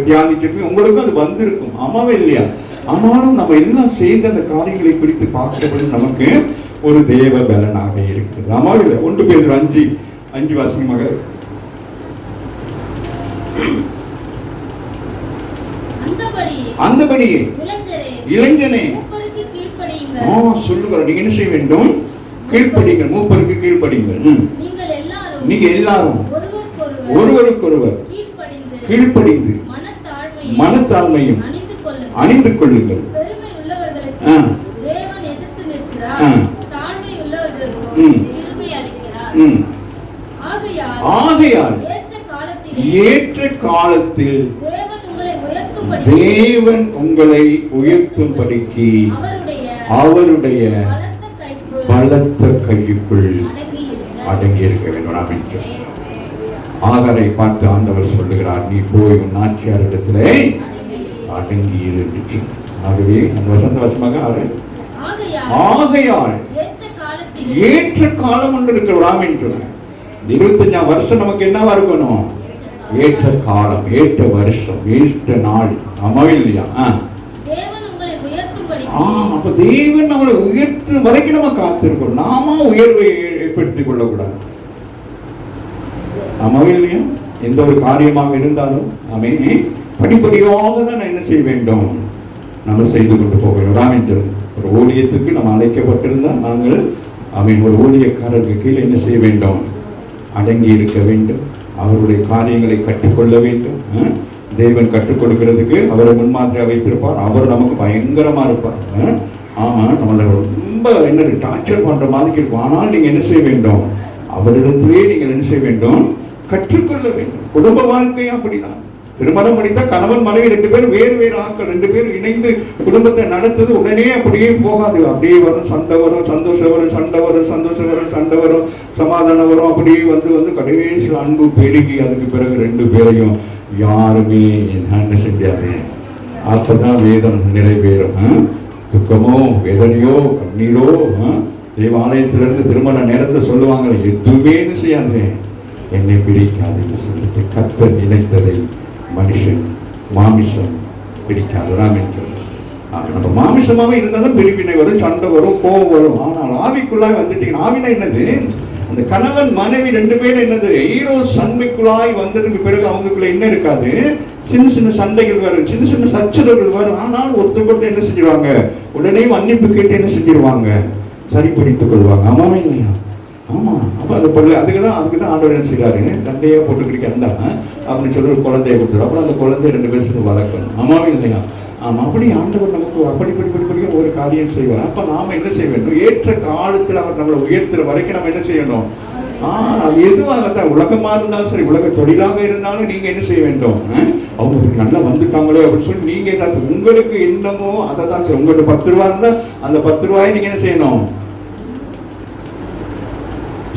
தியானிச்சிருப்பீங்க, உங்களுக்கும் அது வந்திருக்கும். ஆமாவே இல்லையா? ஆனாலும் நம்ம எல்லாம் சேர்ந்து அந்த காரியங்களை குறித்து பார்க்கிறபோது நமக்கு ஒரு தேவ பலனாக இருக்குது. ஆமாவே இல்லை? 1 பேதுரு 5:5 வாசிங்க மகள். அந்தபடி இளைஞனே மூப்பருக்கு கீழ்ப்படியுங்கள். சொல்லுகிறார், நீங்க என்ன செய்ய வேண்டும்? கீழ்ப்படிங்கள், மூப்பருக்கு கீழ்ப்படிங்கள். நீங்க எல்லாரும் ஒருவருக்கொருவர் கீழ்ப்படிந்து மனத்தாழ்மையும் அணிந்து கொள்ளுங்கள். ஆகையால் ஏற்ற காலத்தில் தேவன் உங்களை உயர்த்தும்படிக்கு அவருடைய பலத்த கைக்குள் அடங்கி இருக்க வேண்டும் என்று ஆகாரை பார்த்து ஆண்டவர் சொல்லுகிறார், நீ போய் உன் நாச்சியாரிடத்திலே அடங்கி இரு. ஆகவே அந்த வசந்த வசமாக ஆகையால் ஏற்ற காலம் ஒன்று இருக்கிறாம் என்று 25ஆம் வருஷம் நமக்கு என்னவா இருக்கணும்? ஏற்ற காலம், ஏற்ற வருஷம், ஏற்ற நாள். ஆமாவே இல்லையா? அப்ப தேவன் நம்மளை உயர்த்தும் வரைக்கும் நம்ம காத்திருக்கணும். நாம உயர்வை ஏற்படுத்திக் கொள்ளக்கூடாது. ஆமாவே இல்லையா? எந்த ஒரு காரியமாக இருந்தாலும் ஆமே படிப்படியாக தான் நான் என்ன செய்ய வேண்டும்? நம்ம செய்து கொண்டு போக வேண்டும் என்று. ஒரு ஊழியத்துக்கு நம்ம அழைக்கப்பட்டிருந்தால் நாங்கள் ஒரு ஊழியக்காரருக்கு கீழே என்ன செய்ய வேண்டும்? அடங்கி இருக்க வேண்டும். அவருடைய காரியங்களை கற்றுக்கொள்ள வேண்டும். தேவன் கற்றுக் கொடுக்கிறதுக்கு அவரை முன்மாதிரியா வைத்திருப்பார். அவர் நமக்கு பயங்கரமா இருப்பார். ஆமா, நம்மளை ரொம்ப என்ன டார்ச்சர் பண்ற மாதிரி இருக்கும். ஆனால் நீங்க என்ன செய்ய வேண்டும்? அவரிடத்திலே நீங்கள் என்ன செய்ய வேண்டும்? கற்றுக்கொள்ள வேண்டும். குடும்ப வாழ்க்கையும் அப்படிதான். திருமணம் முடித்தா கணவன் மனைவி 2 பேரும் வேறு வேறு ஆட்கள், 2 பேரும் இணைந்து குடும்பத்தை நடத்துது. உடனே அப்படியே போகாது. அப்படியே வரும், சண்டை வரும், சந்தோஷம் வரும், சண்டை வரும், சந்தோஷம் வரும், சண்டை வரும், சமாதானம் வரும். அப்படியே வந்து கடைசி அன்பு பெருகி அதுக்கு பிறகு 2 பேரையும் யாருமே என்ன செஞ்சாது. அப்பதான் வேதம் நிறைவேறும். துக்கமோ வேதனையோ கண்ணீரோ தேவாலயத்திலிருந்து திருமண நேரத்தை சொல்லுவாங்க, எதுவுமே செய்யாது, என்னை பிடிக்காதுன்னு சொல்லிட்டு. கர்த்தர் நினைத்ததை மனுஷன் மாமிசம் பிடிக்காது. நம்ம மாமிசமாவே இருந்தாலும் பிரிவினை வரும், சண்டை வரும், கோபம் வரும். ஆனால் ஆவிக்குள்ளாய் வந்துட்டீங்கன்னா, ஆவினா என்னது? அந்த கணவன் மனைவி 2 பேரும் என்னது? ஈரோ சண்டைக்குள்ளாய் வந்ததுக்கு பிறகு அவங்களுக்குள்ள என்ன இருக்காது? சின்ன சின்ன சண்டைகள் வரும், சின்ன சின்ன சச்சரவுகள் வரும். ஆனால் ஒருத்தர் என்ன செஞ்சிருவாங்க? உடனே மன்னிப்பு கேட்டு என்ன செஞ்சிருவாங்க? சரிப்படுத்திக் கொள்வாங்க. ஆமாவே இல்லையா? ஆமா. அப்ப அந்த பொருள் அதுக்குதான் ஆண்டவர் என்ன செய்யறாரு? தண்டையா போட்டுக்கிட்டு இருந்தா அப்படின்னு சொல்லி ஒரு குழந்தைய கொடுத்துரு. அப்புறம் அந்த குழந்தைய 2 பேர் சேர்ந்து வளர்க்கணும். ஆமாவே இல்லையா? ஆமா. அப்படி ஆண்டவர் நமக்கு அப்படி ஒரு காரியம் செய்வார். அப்ப நாம என்ன செய்ய வேண்டும்? ஏற்ற காலத்தில் அவர் நம்மளை உயர்த்துற வரைக்கும் நம்ம என்ன செய்யணும்? அது எதுவாகத்தான், உலகமா இருந்தாலும் சரி, உலக தொழிலாக இருந்தாலும் நீங்க என்ன செய்ய வேண்டும்? அவங்க நல்லா வந்துட்டாங்களே அப்படின்னு சொல்லி நீங்க ஏதாவது உங்களுக்கு என்னமோ அதை தான் செய்யும். உங்கள்கிட்ட 10 ரூபா இருந்தா அந்த 10 ரூபாயை நீங்க என்ன செய்யணும்?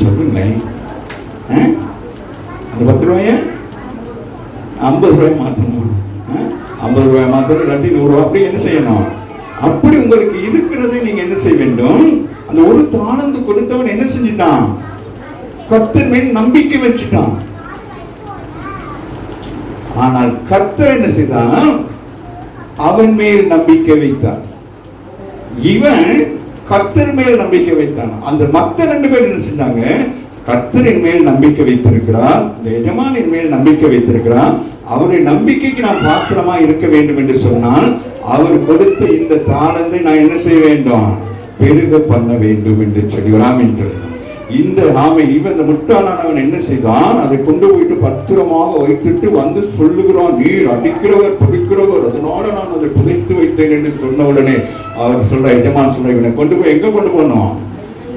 சொல்லுங்க. அந்த 10 ரூபாய 50 ரூபாய் மாற்றணும். 50 ரூபாய் மாற்றணும், இல்லாட்டி 100 ரூபாய். அப்படி என்ன செய்யணும்? அப்படி உங்களுக்கு இருக்கிறதை நீங்க என்ன செய்ய வேண்டும்? அந்த ஒரு தாளந்து கொடுத்தவன் என்ன செஞ்சிட்டான்? கர்த்தர் மேல் நம்பிக்கை வச்சுட்டான். ஆனால் கர்த்தர் என்ன செய்தான்? அவன் மேல் நம்பிக்கை வைத்தான். இவன் கர்த்தர் மேல் நம்பிக்கை வைத்தான். அந்த மத்த 2 பேர் என்ன செஞ்சாங்க? கர்த்தரின் மேல் நம்பிக்கை வைத்திருக்கிறார், இந்த எஜமானின் மேல் நம்பிக்கை வைத்திருக்கிறார். அவருடைய நம்பிக்கைக்கு நான் பாத்திரமா இருக்க வேண்டும் என்று சொன்னால் அவர் கொடுத்த இந்த தாளந்தை நான் என்ன செய்ய வேண்டும்? பெருக பண்ண வேண்டும் என்று சொல்கிறான் என்று. இந்த இவன் முட்டாளானவன் என்ன செய்தான்? அதை கொண்டு போயிட்டு பத்திரமாக வைத்துட்டு வந்து சொல்லுகிறான், நீர் அடிக்கிறவர் பிடிக்கிறவர், அதனால நான் அதை புதைத்து வைத்தேன் என்று சொன்ன உடனே அவர் சொல்ற, எஜமான் சொல்ற, இவனை கொண்டு போய் எங்க கொண்டு போனோம்?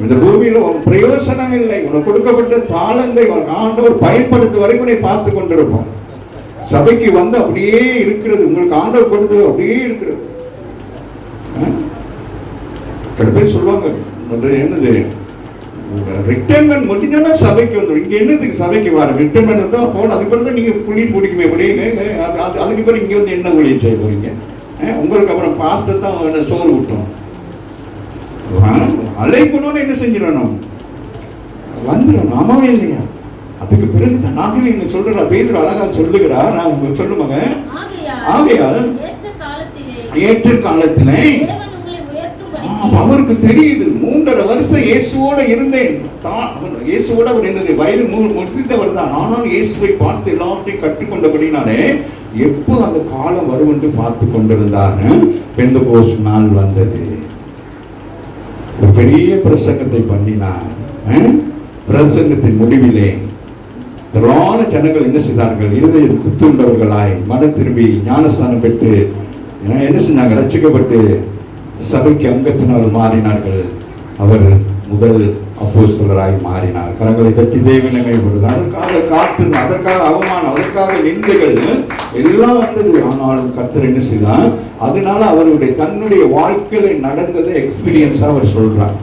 இந்த பூமியில உன் பிரயோசனம் இல்லை. உனக்கு கொடுக்கப்பட்ட தாளந்தை ஆண்டவர் பயன்படுத்த வரைக்கும் உன்னை பார்த்து கொண்டிருப்போம். சபைக்கு வந்து அப்படியே இருக்கிறது, உங்களுக்கு ஆண்டவர் கொடுத்தது அப்படியே இருக்கிறது. சில பேர் சொல்லுவாங்க, என்னது ரிட்டர்மெண்ட் முடிஞ்சோன்னா சபைக்கு வந்துடும். இங்க என்னதுக்கு சபைக்கு வர? ரிட்டர்மெண்ட் வந்து போன அதுக்கு பிறகு நீங்க புளி பிடிக்குமே அதுக்கு பிறகு இங்க வந்து என்ன ஊழியம் செய்ய போறீங்க? உங்களுக்கு அப்புறம் பாஸ்டர் தான் சோறு விட்டோம். அழைக்கணும்னு என்ன செஞ்சிடணும்? வந்துடும். ஆமாவே இல்லையா? அதுக்கு பிறகுதான் நாகவே இங்க சொல்றா, பேதுரு அழகா சொல்லுகிறா. நான் உங்களுக்கு சொல்லுமாங்க, ஆகையால் ஏற்ற காலத்திலே அவருக்கு தெரியுது. 3.5 வருஷம் இயேசுவோட இருந்தேன். இயேசுவோட அவர் என்னது வயது முதிர்ந்தவர் தான். ஆனாலும் இயேசுவை பார்த்து எல்லாத்தையும் கற்றுக்கொண்டபடினாலே எப்போ அந்த காலம் வரும் என்று பார்த்து கொண்டிருந்தார். பெந்தெகோஸ்து நாள் வந்தது. ஒரு பெரிய பிரசங்கத்தை பண்ணினார். பிரசங்கத்தின் முடிவிலே திரளான ஜனங்கள் என்ன செய்தார்கள்? இருதயம் குத்துண்டவர்களாய் மனம் திரும்பி ஞானஸ்தானம் பெற்று என்ன செஞ்சாங்க? ரட்சிக்கப்பட்டு சபைக்கு அங்கத்தினர் மாறினார்கள். அவர் முதல் அப்போஸ்தலராய் மாறினார். கரங்களை தட்டி தேவனை மைப்படுது. அதற்காக காத்து, அதற்காக அவமானம், அதற்காக நிந்தைகள் எல்லாம் வந்தது. ஆனாலும் கர்த்தர் என்ன செய்தார்? அதனால அவருடைய தன்னுடைய வாழ்க்கையில நடந்ததை எக்ஸ்பீரியன்ஸா அவர் சொல்றார்.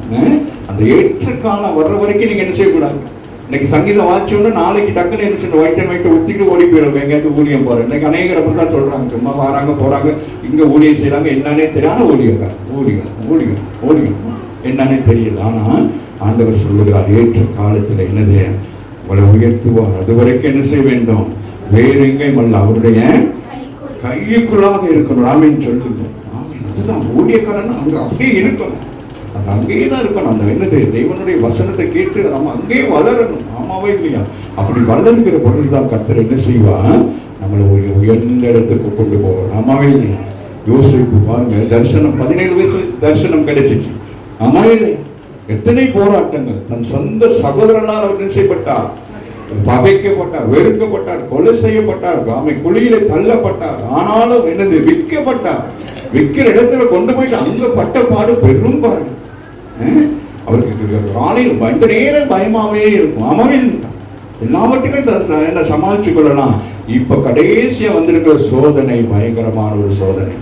அந்த ஏற்ற காலம் வர்ற வரைக்கும் நீங்க என்ன செய்யக்கூடாது. இன்னைக்கு சங்கீதம் வாட்சோன்னா நாளைக்கு டக்குன்னு என்ன செய்யணும்? ஒயிட் அண்ட் ஒயிட்டை ஊற்றிட்டு ஓடி போயிடும். எங்கேயாவது ஊழியம் போறேன். இன்னைக்கு அநேகர் அப்படி தான் சொல்றாங்க. சும்மா வராங்க போறாங்க, இங்க ஊழியம் செய்யறாங்க, என்னன்னே தெரியாத ஊழியம் என்னன்னே தெரியல. ஆனா ஆண்டவர் சொல்லுகிறார், ஏற்ற காலத்துல என்னது உங்களை உயர்த்துவார். அது வரைக்கும் என்ன செய்ய வேண்டும்? வேற எங்கேயும் அல்ல, அவருடைய கைக்குள்ளாக இருக்கணும். ஆமீன் சொல்லுங்க. ஆமீன். அதுதான் ஊழியக்காரன் அங்க அப்படியே இருக்கணும். அது அங்கேயே தான் இருக்கணும். அந்த என்னது தெய்வனுடைய வசனத்தை கேட்டு நம்ம அங்கேயே வளரணும். ஆமாவே இல்லையா? அப்படி வளர்கிற பொருள்தான் கர்த்தர் என்ன செய்வா? நம்மளை உயர்ந்த இடத்துக்கு கொண்டு போவோம். ஆமாவே இல்லையா? யோசிப்பு பாருங்க, தரிசனம் 17 வயசு தரிசனம் கிடைச்சிச்சு. ஆமாவே இல்லையா? எத்தனை போராட்டங்கள். தன் சொந்த சகோதரனால் அவர் செய்யப்பட்டார், பகைக்கப்பட்டார், வெறுக்கப்பட்டார், கொலை செய்யப்பட்டார், குழியிலே தள்ளப்பட்டார். ஆனாலும் என்னது? விற்கப்பட்டார். விற்கிற இடத்துல கொண்டு போயிட்டு அங்க பட்ட பாடு பெரும் பாடு. அவருக்கு காலையில் இந்த நேரம் பயமாவே இருக்கும். ஆமாவே எல்லாவற்றையும் என்ன சமாளிச்சு கொள்ளலாம். இப்ப கடைசியா வந்திருக்கிற சோதனை பயங்கரமான ஒரு சோதனை.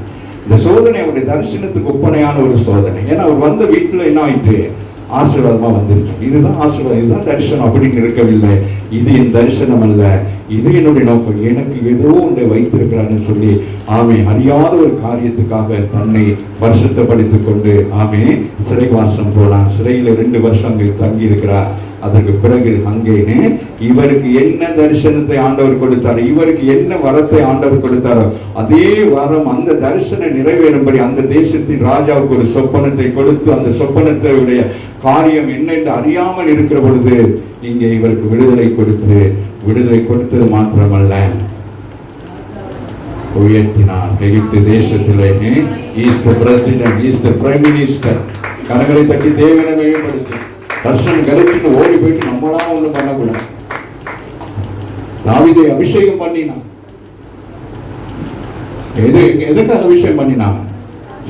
இந்த சோதனை அவருடைய தரிசனத்துக்கு ஒப்பனையான ஒரு சோதனை. ஏன்னா அவர் வந்த வீட்டுல என்ன ஆயிட்டு? ஆசீர்வாதமா வந்துருச்சு. இதுதான் ஆசீர்வாதம், இதுதான் தரிசனம் அப்படின்னு இருக்கவில்லை. இது என் தரிசனம் அல்ல, இது என்னுடைய நோக்கம், எனக்கு ஏதோ ஒன்றை வைத்திருக்கிறான்னு சொல்லி ஆமே அறியாத ஒரு காரியத்துக்காக தன்னை வருஷத்தைப்படுத்திக் கொண்டு ஆமே சிறைவாசம் போனான். சிறையில 2 வருஷம் அங்கே தங்கி இருக்கிறார். அதற்கு பிறகு அங்கே இவருக்கு என்ன தரிசனத்தை ஆண்டவர் கொடுத்தார், இவருக்கு என்ன வரத்தை ஆண்டவர் கொடுத்தாரோ அதே வரம், அந்த தரிசனம் நிறைவேறும்படி அந்த தேசத்தின் ராஜாவுக்கு ஒரு சொப்பனத்தை கொடுத்து, அந்த சொப்பனத்தையுடைய காரியம் என்னென்று அறியாமல் இருக்கிற பொழுது இங்கே இவருக்கு விடுதலை கொடுத்தது மாத்திரமல்ல, உயர்த்தினார். எகிப்து தேசத்திலே Easter president, Easter prime minister. கரங்களை தட்டி தேவனை மேம்படுத்தி தர்ஷன் கிடைச்சுன்னு ஓடி போயிட்டு நம்மளா ஒண்ணு பண்ணக்கூடாது. தாவீதை அபிஷேகம் பண்ணினான். எதுக்காக அபிஷேகம் பண்ணினான்?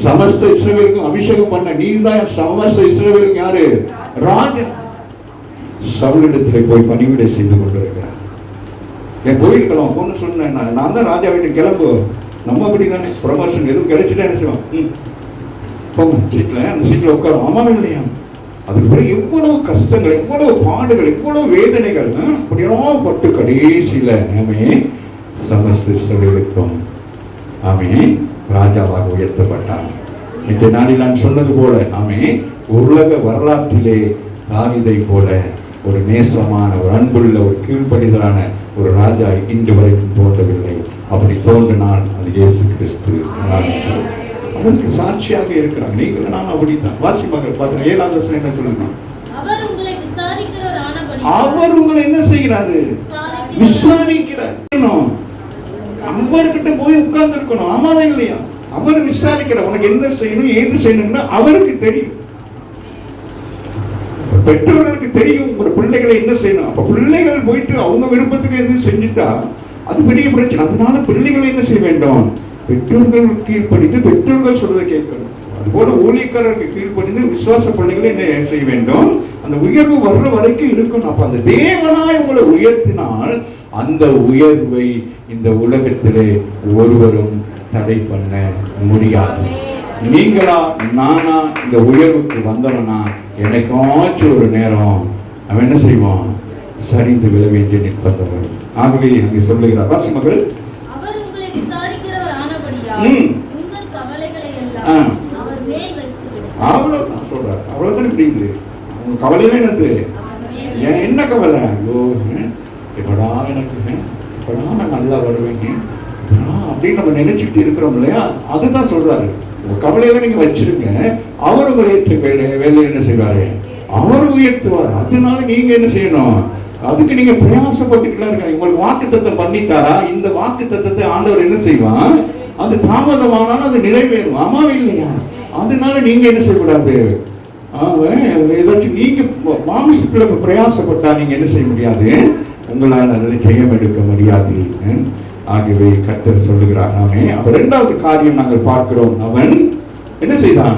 சமஸ்த இஸ்ரவேலுக்கும் அபிஷேகம் பண்ண. நீ தான் சமஸ்த இஸ்ரவேலுக்கு யாரு? ராஜா. சவுலிடத்திலே போய் பணிவிடை செய்து கொண்டிருக்கிறார். என் போயிருக்கலாம் பொண்ணு சொன்னேன், நான் தான் ராஜா வீட்டு கிளம்பு. நம்ம அப்படி தானே ப்ரமோஷன் எதுவும் கிடைச்சிட்டா என்ன செய்வோம்? போங்க சீட்ல, அந்த சீட்ல உட்காரும். அம்மா இல்லையா? அதுக்கு பிறகு எவ்வளவு கஷ்டங்கள், எவ்வளவு பாடுகள், எவ்வளவு வேதனைகள் அப்படியெல்லாம் பட்டு கடைசியில ஆமே சமஸ்த இஸ்ரவேலுக்கும் ஆமே ராஜாவாக உயர்த்தப்பட்டார். இந்த நாளில் நான் சொன்னது போல ஆமே உலக வரலாற்றிலே தாவீதை போல ஒரு நேசமான, ஒரு அன்புள்ள, ஒரு கீழ்ப்படிதலான ஒரு ராஜா இன்று வரைக்கும் தோன்றவில்லை. அப்படி தோன்றினால் அது இயேசு கிறிஸ்து. அவருக்கு சாட்சியாக இருக்கிறாங்க. நீங்களும் நான் அப்படித்தான். வாசி மகள் பாத்தீங்கன்னா 7வது வசனம் என்ன சொல்லுங்க? அவர் உங்களை என்ன செய்கிறாரு? விசாரிக்கிறார். அவர்கிட்ட போய் உட்கார்ந்து இருக்கணும். ஆமாவே இல்லையா? அவர் விசாரிக்கிறார். உனக்கு என்ன செய்யணும், ஏது செய்யணும்னு அவருக்கு தெரியும். பெற்றோர்களுக்கு தெரியும் உங்களோட பிள்ளைகளை என்ன செய்யணும். அப்ப பிள்ளைகள் போயிட்டு அவங்க விருப்பத்துக்கு எது செஞ்சுட்டா அது பெரிய பிரச்சனை. அதனால பிள்ளைகளை என்ன செய்ய வேண்டும்? பெற்றோர்கள் கீழ்ப்படிந்து பெற்றோர்கள் சொல்றதை கேட்கணும். அதுபோல ஊழியக்காரருக்கு கீழ்ப்படிந்து விசுவாச பிள்ளைகளை என்ன செய்ய வேண்டும்? அந்த உயர்வு வர்ற வரைக்கும் இருக்கணும். அப்ப அந்த தேவனாய் உங்களை உயர்த்தினால் அந்த உயர்வை இந்த உலகத்திலே ஒருவரும் தடை பண்ண முடியாது. நீங்களா நானா இந்த உயர்வுக்கு வந்தவனா எனக்காச்சும் ஒரு நேரம் அவன் என்ன செய்வான்? சரிந்து விழ வேண்டிய நிற்பந்தவன். ஆகவே அங்கே சொல்லுகிறார் வாசி மகள், அவ்வளவுதான் சொல்றாரு. அவ்வளவுதான். இப்படி இது உங்க கவலையில என்னது? என்ன கவலை? ஐயோ எப்படா எனக்கு எப்படா நான் நல்லா வருவேங்க அப்படின்னு நம்ம நினைச்சுட்டு இருக்கிறோம் இல்லையா? அதுதான் சொல்றாரு. உங்க கவலையில நீங்க வச்சிருங்க, அவர் உங்களை ஏற்ற வேலையை என்ன செய்வாரு? அவர் உயர்த்துவார். அதனால நீங்க என்ன செய்யணும்? அதுக்கு நீங்க பிரயாசப்பட்டுக்கலாம் இருக்காங்க. உங்களுக்கு வாக்கு தத்தம் பண்ணிட்டாரா? இந்த வாக்கு தத்தத்தை ஆண்டவர் என்ன செய்வான்? அது தாமதமானாலும் அது நிறைவேறும். ஆமா இல்லையா? அதனால நீங்க என்ன செய்யக்கூடாது? ஏதாச்சும் நீங்க மாமிசத்துல பிரயாசப்பட்டா நீங்க என்ன செய்ய முடியாது? உங்களால் அதில் ஜெயம் எடுக்க முடியாது. ஆகவே கர்த்தர் சொல்லுகிறார். அப்ப இரண்டாவது காரியம் நாங்கள் பார்க்கிறோம், அவன் என்ன செய்தான்?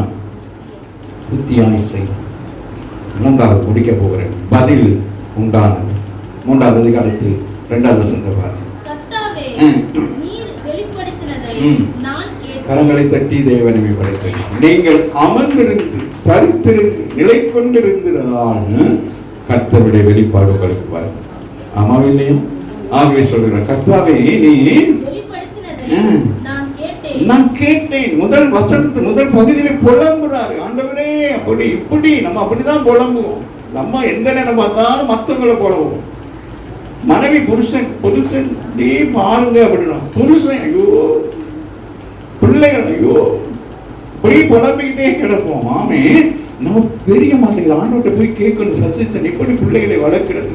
புத்தியாய் செய்தான். மூன்றாவது முடிக்க போகிறேன். பதில் உண்டானது. மூன்றாவது அதிகாரத்தில் 2வது வசனத்தை பாருங்க. கரங்களை தட்டி தேவனை படைத்தேன். நீங்கள் அமர்ந்திருந்து தரித்திருந்து நிலை கொண்டிருந்ததால் கர்த்தருடைய வெளிப்பாடு உங்களுக்கு பாருங்க. ஆமாவில்லையும்? ஆகவே சொல்கிறேன், கர்த்தாவே நீ நான் கேட்டேன். முதல் வசனத்து முதல் பகுதியில புலம்புறாரு. ஆண்டவரே அப்படி இப்படி நம்ம அப்படிதான் புலம்புவோம். நம்ம எந்த நேரம் பார்த்தாலும் மத்தவங்களை புலம்புவோம். மனைவி புருஷன் நீ பாருங்க அப்படின்னா புருஷன் ஐயோ, பிள்ளைகள் ஐயோ, இப்படி புலம்பிக்கிட்டே கிடப்போம். ஆமே நமக்கு தெரிய மாட்டேங்குது. ஆண்டவர்கிட்ட போய் கேட்கணும், சசிச்சன் எப்படி பிள்ளைகளை வளர்க்கிறது?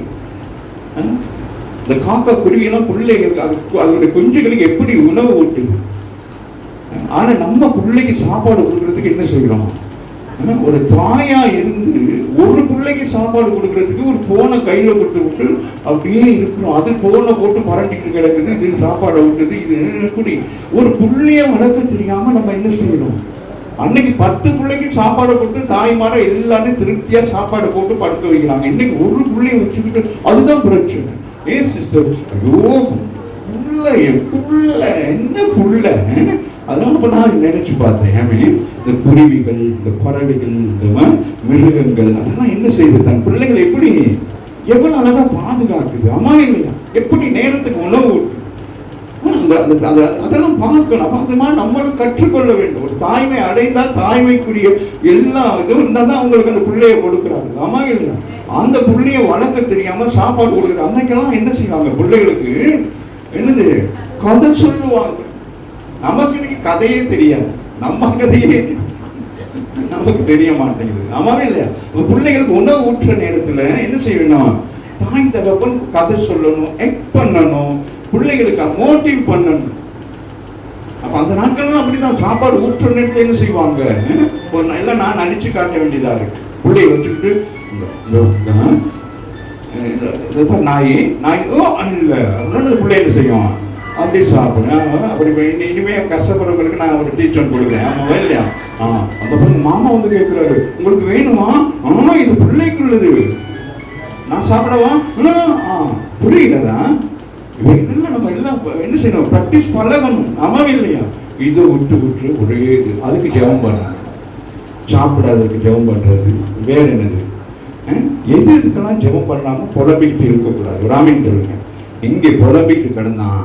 இந்த காக்கா குருவியெல்லாம் பிள்ளைகளுக்கு அதோட குஞ்சுகளுக்கு எப்படி உணவு ஊட்டுது? ஆனா நம்ம பிள்ளைக்கு சாப்பாடு கொடுக்கறதுக்கு என்ன செய்யறோம்? ஒரு தாயா இருந்து ஒரு பிள்ளைக்கு சாப்பாடு கொடுக்கறதுக்கு ஒரு போனை கையில போட்டு விட்டு அப்படியே இருக்கிறோம். அது போனை போட்டு பரண்டிட்டு கிடக்குது, இது சாப்பாடு விட்டுது. இது எப்படி ஒரு பிள்ளைய வளர்க்க தெரியாம நம்ம என்ன செய்யறோம்? அன்னைக்கு 10 பிள்ளைக்கு சாப்பாடு கொடுத்து தாய்மார எல்லாரும் திருப்தியா சாப்பாடு போட்டு படுக்க வைக்கிறாங்க. இன்னைக்கு ஒரு பிள்ளைய வச்சுக்கிட்டு அதுதான் பிரச்சனை. ஏ சிஸ்டர், ஐயோ புள்ள என்ன புள்ள. அதனால இப்ப நான் நினைச்சு பார்த்தேன், இந்த குருவிகள், இந்த பறவைகள், இந்த மிருகங்கள் அதெல்லாம் என்ன செய்யுது? தன் பிள்ளைகளை எப்படி எவ்வளவு அழகா பாதுகாக்குது. அம்மா இல்லையா? எப்படி நேரத்துக்கு உணவு அதெல்லாம் பார்க்கணும். அப்ப அந்த மாதிரி நம்மளும் கற்றுக்கொள்ள வேண்டும். ஒரு தாய்மை அடைந்தால் தாய்மைக்குரிய எல்லா இதுவும் இருந்தா தான் அவங்களுக்கு அந்த பிள்ளைய கொடுக்குறாங்க. ஆமா இல்லையா? அந்த பிள்ளைய வளர்க்க தெரியாம சாப்பாடு கொடுக்குறது. அன்னைக்கெல்லாம் என்ன செய்வாங்க? பிள்ளைகளுக்கு என்னது கதை சொல்லுவாங்க. நமக்கு இன்னைக்கு கதையே தெரியாது. நம்ம கதையே நமக்கு தெரிய மாட்டேங்குது. ஆமாவே இல்லையா? பிள்ளைகளுக்கு உணவு ஊற்ற நேரத்துல என்ன செய்யணும்? தாய் தகப்பன் கதை சொல்லணும், ஆக்ட் பண்ணணும், பிள்ளைகளுக்கு மோட்டிவ் பண்ணணும். அப்ப அந்த நாட்கள்லாம் அப்படிதான் சாப்பாடு ஊற்ற நேரத்தில் என்ன செய்வாங்க? ஒரு எல்லாம் நான் அடிச்சு காட்ட வேண்டியதா இருக்கு. பிள்ளைய வச்சுக்கிட்டு நாய் ஓ இல்ல அப்படின்னு பிள்ளை என்ன செய்யும்? அப்படியே சாப்பிடுவேன். அப்படி இனிமே கஷ்டப்படுறவங்களுக்கு நான் ஒரு டீச்சர் கொடுக்குறேன். ஆமாவா இல்லையா? அந்த பிறகு மாமா வந்து கேட்கிறாரு, உங்களுக்கு வேணுமா? இது பிள்ளைக்குள்ளது, நான் சாப்பிடவா? புரியலதான். நம்ம எல்லாம் என்ன செய்யணும்? பிராக்டிஸ் பழகணும். ஆமாவே இல்லையா? இதை விட்டு ஒரே இது. அதுக்கு ஜெபம் பண்ணணும். சாப்பிடாததுக்கு ஜெபம் பண்றது வேற என்னது? எதுக்கெல்லாம் ஜெபம் பண்ணாம புலம்பிக்கிட்டு இருக்கக்கூடாது. ராமின் சொல்லுங்க, இங்கே புலம்பிட்டு கிடந்தான்,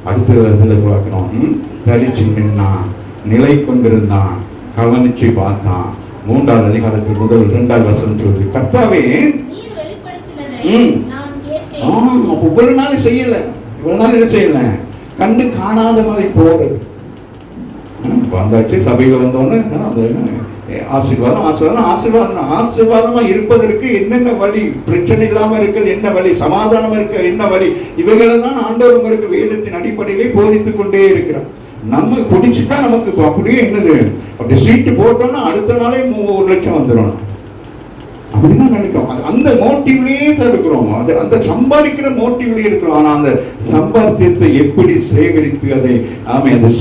அடுத்த பார்க்கணும். தரிச்சு நின்னான், நிலை கொண்டிருந்தான், கவனிச்சு பார்த்தான். 3வது அதிகாரத்தில் 2வது வசனம் சொல்லுது, கர்த்தாவே இவ்வளவு நாள் செய்யல, இவ்வளவு நாள் என்ன செய்யல, கண்டு காணாத மாதிரி போறது. வந்தாச்சு சபையில வந்தோன்னு ஆசீர்வாதமா இருப்பதற்கு என்னென்ன வழி, பிரச்சனை இல்லாம இருக்கிறது என்ன வழி, சமாதானம் இருக்க என்ன வழி, இவைகளை தான் ஆண்டவர் உங்களுக்கு வேதத்தின் அடிப்படையிலே போதித்துக் கொண்டே இருக்கிறார். நம்ம பிடிச்சிட்டா நமக்கு அப்படியே என்னது, அப்படி சீட்டு போட்டோம்னா அடுத்த நாளே 1 லட்சம் வந்துடும். அப்படிதான் நினைக்கிறோம். அந்த மோட்டிவ்லயே தான் இருக்கிறோம். அந்த சம்பாதிக்கிற மோட்டிவ்லயே இருக்கிறோம். ஆனா அந்த சம்பாத்தியத்தை எப்படி சேகரித்து அதை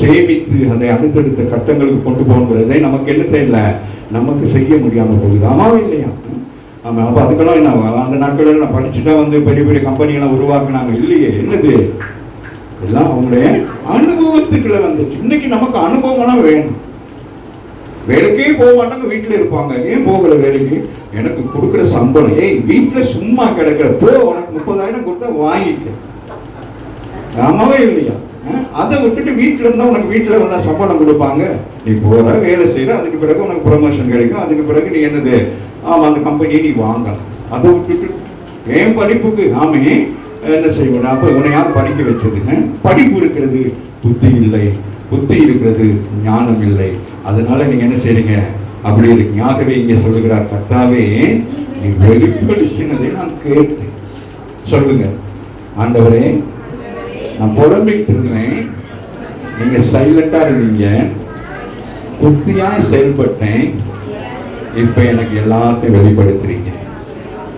சேமித்து அதை அடுத்தடுத்த கட்டங்களுக்கு கொண்டு போகிறதை நமக்கு என்ன செய்யல, நமக்கு செய்ய முடியாம போகுது. ஆமாவே இல்லையா? ஆமா. அப்ப அதுக்கெல்லாம் என்ன, அந்த நாட்கள் நான் படிச்சுட்டா பெரிய பெரிய கம்பெனியெல்லாம் உருவாக்குனாங்க இல்லையே. என்னது எல்லாம் அவங்களுடைய அனுபவத்துக்குள்ள வந்துச்சு. இன்னைக்கு நமக்கு அனுபவம் எல்லாம் வேணும். வேலைக்கே போக மாட்டாங்க, வீட்டுல இருப்பாங்க. ஏன் போகல வேலைக்கு? எனக்கு கொடுக்குற சம்பளம், வீட்டுல சும்மா கிடக்கிற போ, உனக்கு 30,000 கொடுத்தா வாங்கிக்க. ஆமாவே இல்லையா? அதை விட்டுட்டு வீட்டுல இருந்தா உனக்கு வீட்டுல வந்தா சம்பளம் கொடுப்பாங்க, நீ போற வேலை செய்யற, அதுக்கு பிறகு உனக்கு ப்ரமோஷன் கிடைக்கும், அதுக்கு பிறகு நீ என்னது அந்த கம்பெனியை நீ வாங்கலாம். அதை விட்டுட்டு ஏன் படிப்புக்கு என்ன செய்யணும்? அப்ப உன்னை யார் படிக்க வச்சதுன்னு? படிப்பு இருக்கிறது, புத்தி இல்லை, புத்தி இருக்கிறது, ஞானம் இல்லை. அதனால நீங்க என்ன செய்றீங்க? அப்படி இருக்கீங்க. ஆகவே இங்க சொல்லுகிறார், கர்த்தாவே நீ வெளிப்படுத்தினதை நான் கேட்டேன். சொல்லுங்க, ஆண்டவரே நான் புலம்பிட்டு இருந்தேன், நீங்க சைலண்டா இருந்தீங்க, புத்தியா செயல்பட்டேன், இப்ப எனக்கு எல்லாத்தையும் வெளிப்படுத்துறீங்க.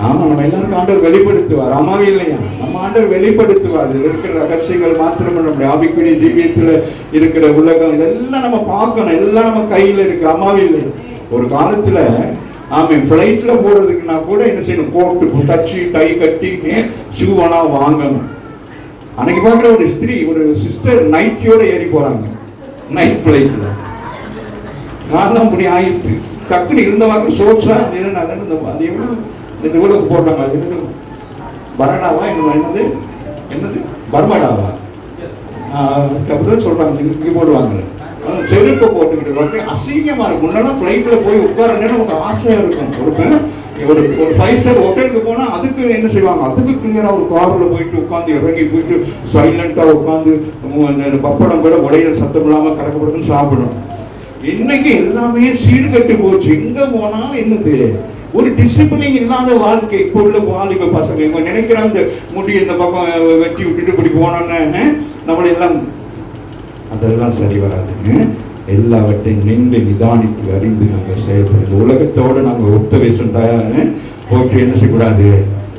ஆமா, நம்ம எல்லாருக்கும் ஆண்டவர் வெளிப்படுத்துவார். ஆமாவே இல்லையா? நம்ம ஆண்டவர் வெளிப்படுத்துவார். இருக்கிற ரகசியங்கள் மாத்திரம் நம்முடைய ஆவிக்குரிய ஜீவியத்துல இருக்கிற உலகம் இதெல்லாம் நம்ம பார்க்கணும். எல்லாம் நம்ம கையில இருக்கு. ஆமாவே இல்லை? ஒரு காலத்துல ஃபிளைட்ல போறதுக்கு நான் கூட என்ன செய்யணும், கோட்டு தச்சு டை கட்டி ஷூவனா வாங்கணும். அன்னைக்கு பார்க்குற ஒரு ஸ்திரீ, ஒரு சிஸ்டர் நைட்டியோட ஏறி போறாங்க நைட் ஃபிளைட்ல. காரணம் அப்படி ஆயிட்டு டக்குனு இருந்தவாங்க சோட்ஸா இந்த கூட போட்டாங்க. அது என்னது, பரடாவா என்னது என்னது பர்மடாவா அப்படிதான் சொல்றாங்க. இங்கே போடுவாங்க செருப்பை போட்டுக்கிட்டு அசிங்கமா இருக்கும். முன்னாடி ஃபிளைட்ல போய் உட்கார நேரம் ஒரு ஆசையா இருக்கும். ஒரு 5 ஸ்டார் ஹோட்டலுக்கு போனா அதுக்கு என்ன செய்வாங்க, அதுக்கு கிளியரா ஒரு கார்ல போயிட்டு உட்காந்து இறங்கி போயிட்டு சைலண்டா உட்காந்து பப்படம் கூட உடைய சத்தம் இல்லாம கறக்கப்படுதுன்னு சாப்பிடணும். இன்னைக்கு எல்லாமே சீடு கட்டு போச்சு. எங்க போனாலும் என்னது, ஒரு டிசிப்ளின் இல்லாத வாழ்க்கை. இப்போ உள்ள வாலிப பசங்க இவங்க நினைக்கிறாங்க முடி இந்த பக்கம் வெட்டி விட்டுட்டு இப்படி போனோன்னு நம்மளை எல்லாம், அதெல்லாம் சரி வராதுங்க. எல்லாவற்றையும் நின்று நிதானித்து அறிந்து நாங்கள் செயல்படுறது. உலகத்தோடு நாங்கள் ஒத்த வேஷம் போயிட்டு என்ன செய்யக்கூடாது,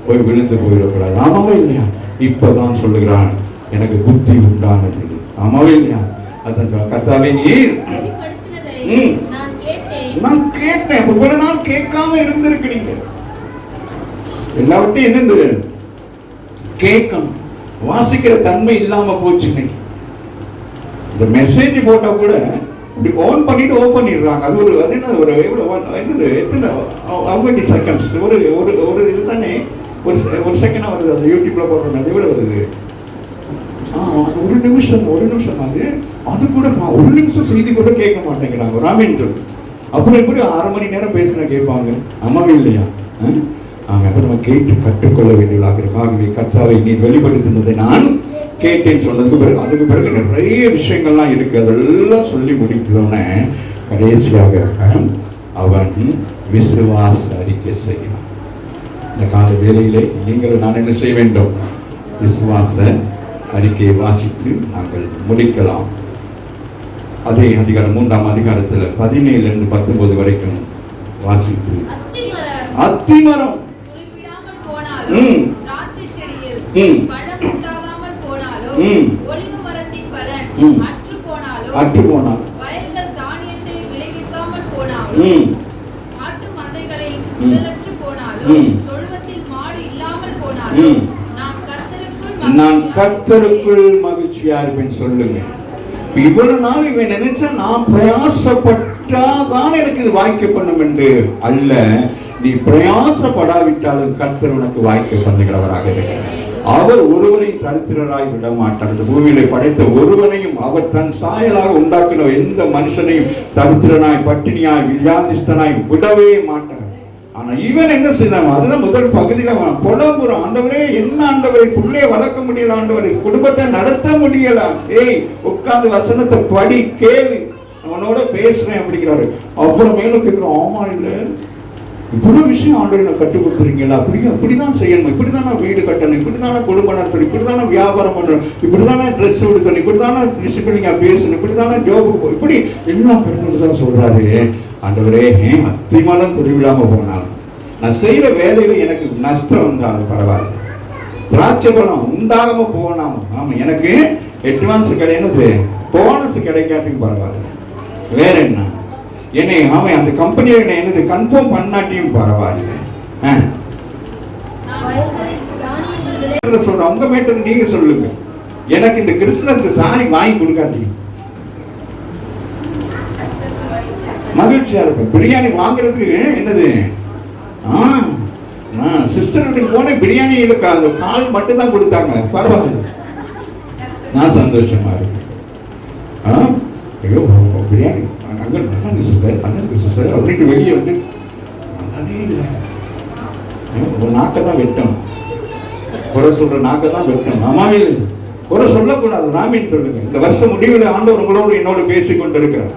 போய் விழுந்து போயிடக்கூடாது. ஆமாவே இல்லையா? இப்பதான் சொல்லுகிறான், எனக்கு புத்தி உண்டானது. ஆமாவே இல்லையா? அதான் கர்த்தாவே நீர் நான் கேட்டேன். ஒரு நாள் கேட்காம இருந்திருக்கிறீங்க. எல்லாவற்றையும் என்னது கேட்கணும். வாசிக்கிற தன்மை இல்லாம போச்சு. இன்னைக்கு இந்த மெசேஜ் போட்டா கூட இப்படி ஆன் பண்ணிட்டு ஓபன் பண்ணிடுறாங்க. அது ஒரு அது என்ன ஒரு என்னது எத்தனை 20 செகண்ட்ஸ் ஒரு ஒரு ஒரு இது தானே, ஒரு செகண்டா வருது. அது யூடியூப்ல போடுறாங்க. அதை விட வருது ஒரு நிமிஷம் அது கூட 1 நிமிஷம் செய்தி கூட கேட்க மாட்டேங்கிறாங்க. ராமேன் சொல்லு அப்புறம் எப்படி 1/2 மணி நேரம் பேசினா கேட்பாங்க. அம்மாவே இல்லையா? அப்ப நம்ம கேட்டு கற்றுக்கொள்ள வேண்டியதாக இருக்கும். ஆகவே கர்த்தாவை நீ வெளிப்படுத்தினதை நான் கேட்டேன்னு சொன்னதுக்கு பிறகு அதுக்கு பிறகு நிறைய விஷயங்கள்லாம் இருக்கு. அதெல்லாம் சொல்லி முடிக்கிறோன்னே கடைசியாக அவன் விசுவாச அறிக்கை செய்யலாம். இந்த கால வேளையிலே நீங்கள் நான் என்ன செய்ய வேண்டும்? விசுவாச அறிக்கையை வாசித்து நாங்கள் முடிக்கலாம். அதே அதிகாரம் 3ஆம் அதிகாரத்தில் 17 to 19 வரைக்கும் வாசித்து அத்திமரம் அற்று போனால் வயல்கள் தானியத்தை விளைவிக்காமல் போனாலும் ஆட்டு மந்தைகளை முதலற்று போனாலும் தொழுவத்தில் மாடு இல்லாமல் போனாலும் நான் கர்த்தருக்குள் மகிழ்ச்சியா இருப்பேன். சொல்லுங்க, இவ்வளவு நாள் இவன் நினைச்சா நான் பிரயாசப்பட்டாதான் எனக்கு இது வாய்க்க பண்ணும் என்று அல்ல. நீ பிரயாசப்படாவிட்டாலும் கர்த்தர் உனக்கு வாய்க்க பண்ணுகிறவராக இருக்கிறார். அவர் ஒருவரையும் தரித்திரராய் விட மாட்டார். இந்த பூமியிலே படைத்த ஒருவனையும் அவர் தன் சாயலாக உண்டாக்கின எந்த மனுஷனையும் தரித்திரனாய் பட்டினியாய் வியாதிஸ்தனாய் விடவே மாட்டார். ஆனா இவன் என்ன செய்தான்? அதுதான் முதல் பகுதியில புலம்புறான். ஆண்டவரே, என்ன ஆண்டவரை புள்ளைய வளர்க்க முடியல, ஆண்டவரை குடும்பத்தை நடத்த முடியல. உட்கார்ந்து வசனத்தை படி, கேளு, அவனோட பேசுறேன் அப்படிங்கிறாரு. அப்புறம் மேலும் கேட்கிறோம், ஆமா இல்ல இவ்வளவு விஷயம் ஆண்டவரை நான் கற்றுக் கொடுத்துருக்கீங்களா? அப்படிதான் செய்யணும், இப்படிதான் நான் வீடு கட்டணும், இப்படிதான குடும்பம் நடத்தணும், இப்படிதான வியாபாரம் பண்ணணும், இப்படிதானே ட்ரெஸ் எடுக்கணும், இப்படிதானே டிசிப்ளினா பேசணும், இப்படிதானே ஜோபுக்கு போய் இப்படி எல்லாம் கற்றுதான் சொல்றாரு. ஆண்டவரே, அத்திமரம் துருவிழாம போனாலும், நான் செய்யற வேலையில எனக்கு நஷ்டம் வந்தாலும் பரவாயில்ல, திராட்சை பழம் உண்டாகாம போனாலும், ஆமா எனக்கு அட்வான்ஸ் கிடையாது, போனஸ் கிடைக்காட்டியும் பரவாயில்ல, வேற என்ன என்னை அவன் அந்த கம்பெனியை என்னது கன்ஃபார்ம் பண்ணாட்டியும் பரவாயில்ல. சொல்ற உங்க மேட்டர் நீங்க சொல்லுங்க. எனக்கு இந்த கிறிஸ்துமஸ்க்கு சாரி வாங்கி கொடுக்காட்டீங்க மகிழ்ச்சியா இருப்பேன். பிரியாணி வாங்குறதுக்கு என்னது, சிஸ்டர் வீட்டுக்கு போனேன், பிரியாணியில அந்த கால் மட்டும் தான் கொடுத்தாங்க, பரவாயில்ல, நான் சந்தோஷமா இருக்கேன். ஐயோ பிரியாணி அங்கே சிஸ்டர் அப்படின்ட்டு வெளியே வந்து நல்லாவே இல்லை. ஒரு நாக்கை தான் வெட்டணும், குறை சொல்ற நாக்கை தான் வெட்டணும். ஆமாவே குறை சொல்லக்கூடாது. ராமின்னு சொல்லுங்க. இந்த வருஷம் முடிவில் ஆண்டவர் உங்களோடு என்னோடு பேசிக் கொண்டிருக்கிறார்.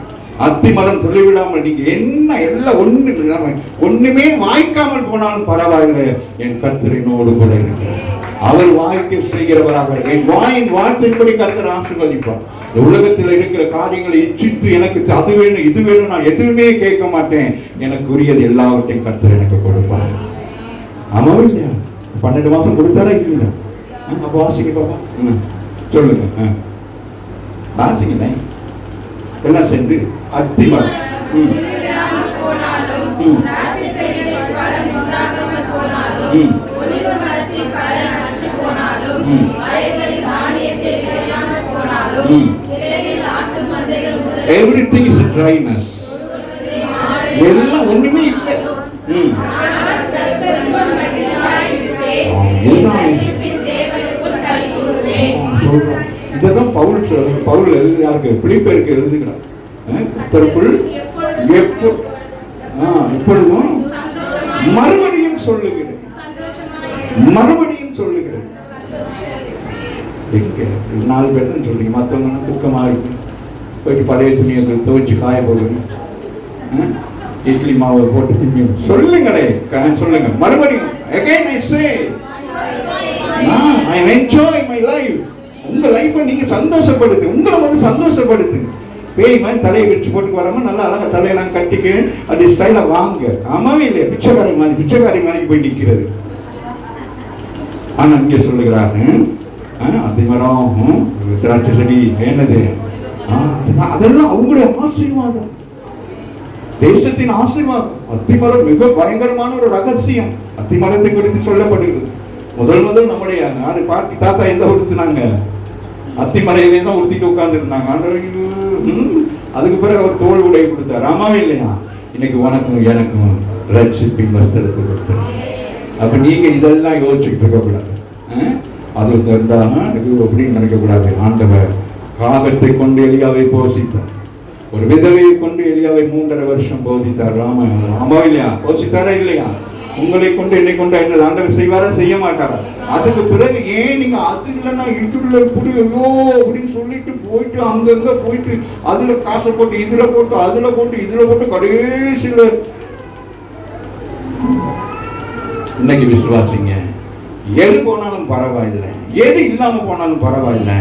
அத்திமரம் துளிவிடாமல் நீங்க என்ன எல்லாம் ஒண்ணுமே வாய்க்காமல் போனாலும் பரவாயில்லை, என் கர்த்தர் என்னோடு கூட இருக்கிறார். அவர் வாய்க்கு செய்கிறவராக என் வாயின் வார்த்தைப்படி கர்த்தர் ஆசீர்வதிப்பார். இந்த உலகத்தில் இருக்கிற காரியங்களை இச்சித்து எனக்கு அது வேணும் இது வேணும் நான் எதுவுமே கேட்க மாட்டேன். எனக்கு உரியது எல்லாவற்றையும் கர்த்தர் எனக்கு கொடுப்பார். ஆமாவும் இல்லையா? 12 மாசம் கொடுத்தாரா இல்லையா? அப்ப வாசிங்க பாப்பா. சொல்லுங்க, வாசிங்க எல்லாம் சேர்ந்து. அத்திமரம் everything is dryness. எல்லாம் ஒண்ணுமே இல்லை. இதான் பவுல் யாருக்கு பிலிப்பியருக்கு எழுதுகிறார். கர்த்தருக்குள் இப்பொழுதும் மறுபடியும் சொல்லுகிறேன். எங்க 4 பேர் தான் சொல்றீங்க, மற்றவங்க துக்கமா இருக்கு. போயிட்டு பழைய துணியை துவைச்சு காய போடுங்க, இட்லி மாவு போட்டு திரும்பி சொல்லுங்களே, சொல்லுங்க மறுபடியும். Again I say, I enjoy my life. உங்க லைஃப்பை நீங்க சந்தோஷப்படுத்து, உங்களை வந்து சந்தோஷப்படுத்து. பேய் மாதிரி தலையை விரிச்சு போட்டு வராம நல்லா அழகா தலையெல்லாம் கட்டிக்கு அப்படி ஸ்டைலா வாங்க. ஆமாவே இல்லையா? பிச்சைக்காரி மாதிரி போய் நிக்கிறது. ஆனா இங்க சொல்லுகிறாரு, அத்திமரம் திராட்சை செடி என்னது, அதெல்லாம் அவங்களுடைய ஆசீர்வாதம், தேசத்தின் ஆசீர்வாதம். அத்திமரம் மிக பயங்கரமான ஒரு ரகசியம். அத்திமரத்தை குறித்து சொல்லப்படுகிறது. முதல் நம்முடைய பாட்டி தாத்தா எந்த உடுத்தினாங்க? அத்திமரையிலே தான் உடுத்திட்டு உட்கார்ந்து இருந்தாங்க. அதுக்கு பிறகு அவர் தோல் உடை கொடுத்தார். ஆமாவே இல்லையா? இன்னைக்கு உனக்கும் எனக்கும் ரட்சிப்பின் வஸ்திரத்தை கொடுத்தார். அப்ப நீங்க இதெல்லாம் யோசிச்சுட்டு இருக்க கூடாது. அது தெரிந்தாலும் இது அப்படின்னு நினைக்க கூடாது. ஆண்டவர் காகத்தை கொண்டு எலியாவை போஷித்தார். ஒரு விதவையை கொண்டு எலியாவை 3.5 வருஷம் போதித்தார். ஆமாவே இல்லையா? போஷித்தாரா இல்லையா? உங்களை கொண்டு என்னை கொண்டு என்ன ஆண்டவர் செய்வாரா செய்ய மாட்டாரா? அதுக்கு பிறகு ஏன் நீங்க அது இல்லைன்னா இட்டுல புடியோ அப்படின்னு சொல்லிட்டு போயிட்டு அங்கங்க போயிட்டு அதுல காசை போட்டு இதுல போட்டு அதுல போட்டு இதுல போட்டு கடைசியில இன்னைக்கு விசுவாசிங்க, எது போனாலும் பரவாயில்லை, எது இல்லாம போனாலும் பரவாயில்லை,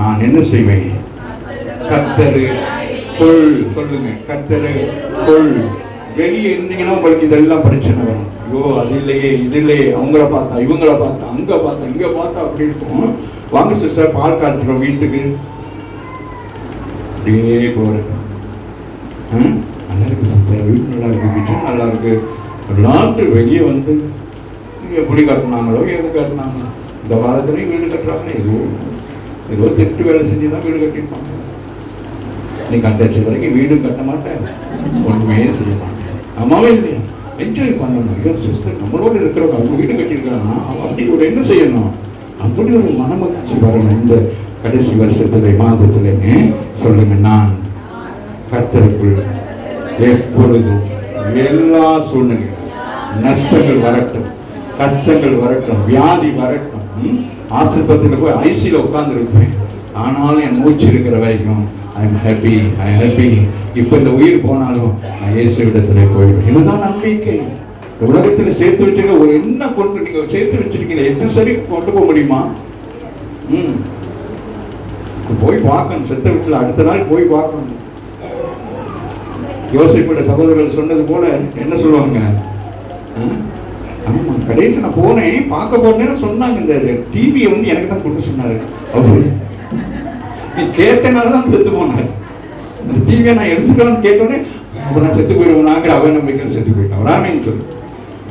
நான் என்ன செய்வேன்? கர்த்தரு கொள். சொல்லுங்க, கர்த்தரு கொள். வெளியே இருந்தீங்கன்னா உங்களுக்கு இதெல்லாம் பிரச்சனை வரும். ஐயோ அது இல்லையே இது இல்லையே, அவங்கள பார்த்தா இவங்கள பார்த்தா அங்க பார்த்தா இங்க பார்த்தா அப்படி இருக்கும். வாங்க சிஸ்டர் பால் காய்ச்சுறோம் வீட்டுக்கு, அப்படியே போறது. நல்லா இருக்கு சிஸ்டர், வீட்டு நல்லா இருக்கு, கிச்சன் நல்லா இருக்கு அப்படின்ட்டு வெளியே வந்து எப்படி கட்டினாங்களோ எது கட்டினாங்களோ. இந்த வாரத்துலையும் வீடு கட்டுறாங்க, ஏதோ திட்டு வேலை செஞ்சுதான் வீடு கட்டிருப்பாங்க. நீ கண்டாச்சு வரைக்கும் வீடும் கட்ட மாட்டேன், ஒன்றுமே செய்ய மாட்டேன். ஆமாவே இல்லையா? என்ஜாய் பண்ணணும். ஐயோ சிஸ்டர் நம்மளோட இருக்கிறவங்க அவங்க வீடு கட்டியிருக்காங்கன்னா அப்படி ஒரு என்ன செய்யணும்? அப்படி ஒரு மனமகிழ்ச்சி வரணும். இந்த கடைசி வருஷத்துல மாதத்துல சொல்லுங்க, நான் கர்த்தருக்குள் எப்பொழுதும் எல்லா சூழ்நிலையும் நஷ்டங்கள் வரட்டும், கஷ்டங்கள் வரட்டும், வியாதி வரட்டும், ஆஸ்பத்திரியில போய் ஐசியில உட்கார்ந்து இருப்பேன், ஆனாலும் என் மூச்சு இருக்கிற வரைக்கும் ஐ எம் ஹாப்பி. இப்ப இந்த உயிர் போனாலும் நான் இயேசு இடத்துல போயிடுவேன். இதுதான் நம்பிக்கை. உலகத்துல சேர்த்து வச்சுக்க ஒரு என்ன கொண்டு நீங்க சேர்த்து வச்சிருக்கீங்க, எத்தனை சரி கொண்டு போக முடியுமா? போய் பார்க்கணும். செத்த வீட்டுல அடுத்த நாள் போய் பார்க்கணும். யோசிப்போட சகோதரர்கள் சொன்னது போல என்ன சொல்லுவாங்க? ஆமா கடைசி நான் போனேன் பார்க்க போனேன்னு சொன்னாங்க. இந்த டிவியை வந்து எனக்கு தான் கொண்டு சொன்னாரு. நீ கேட்டனாலதான் செத்து போனாரு. அந்த டிவியை நான் எடுத்துக்கலான்னு கேட்டோன்னே நான் செத்து போயிடுவோம்னாங்கிற அவ நம்பிக்கையில் செத்து போயிட்டான். ராமேன்னு சொல்லு.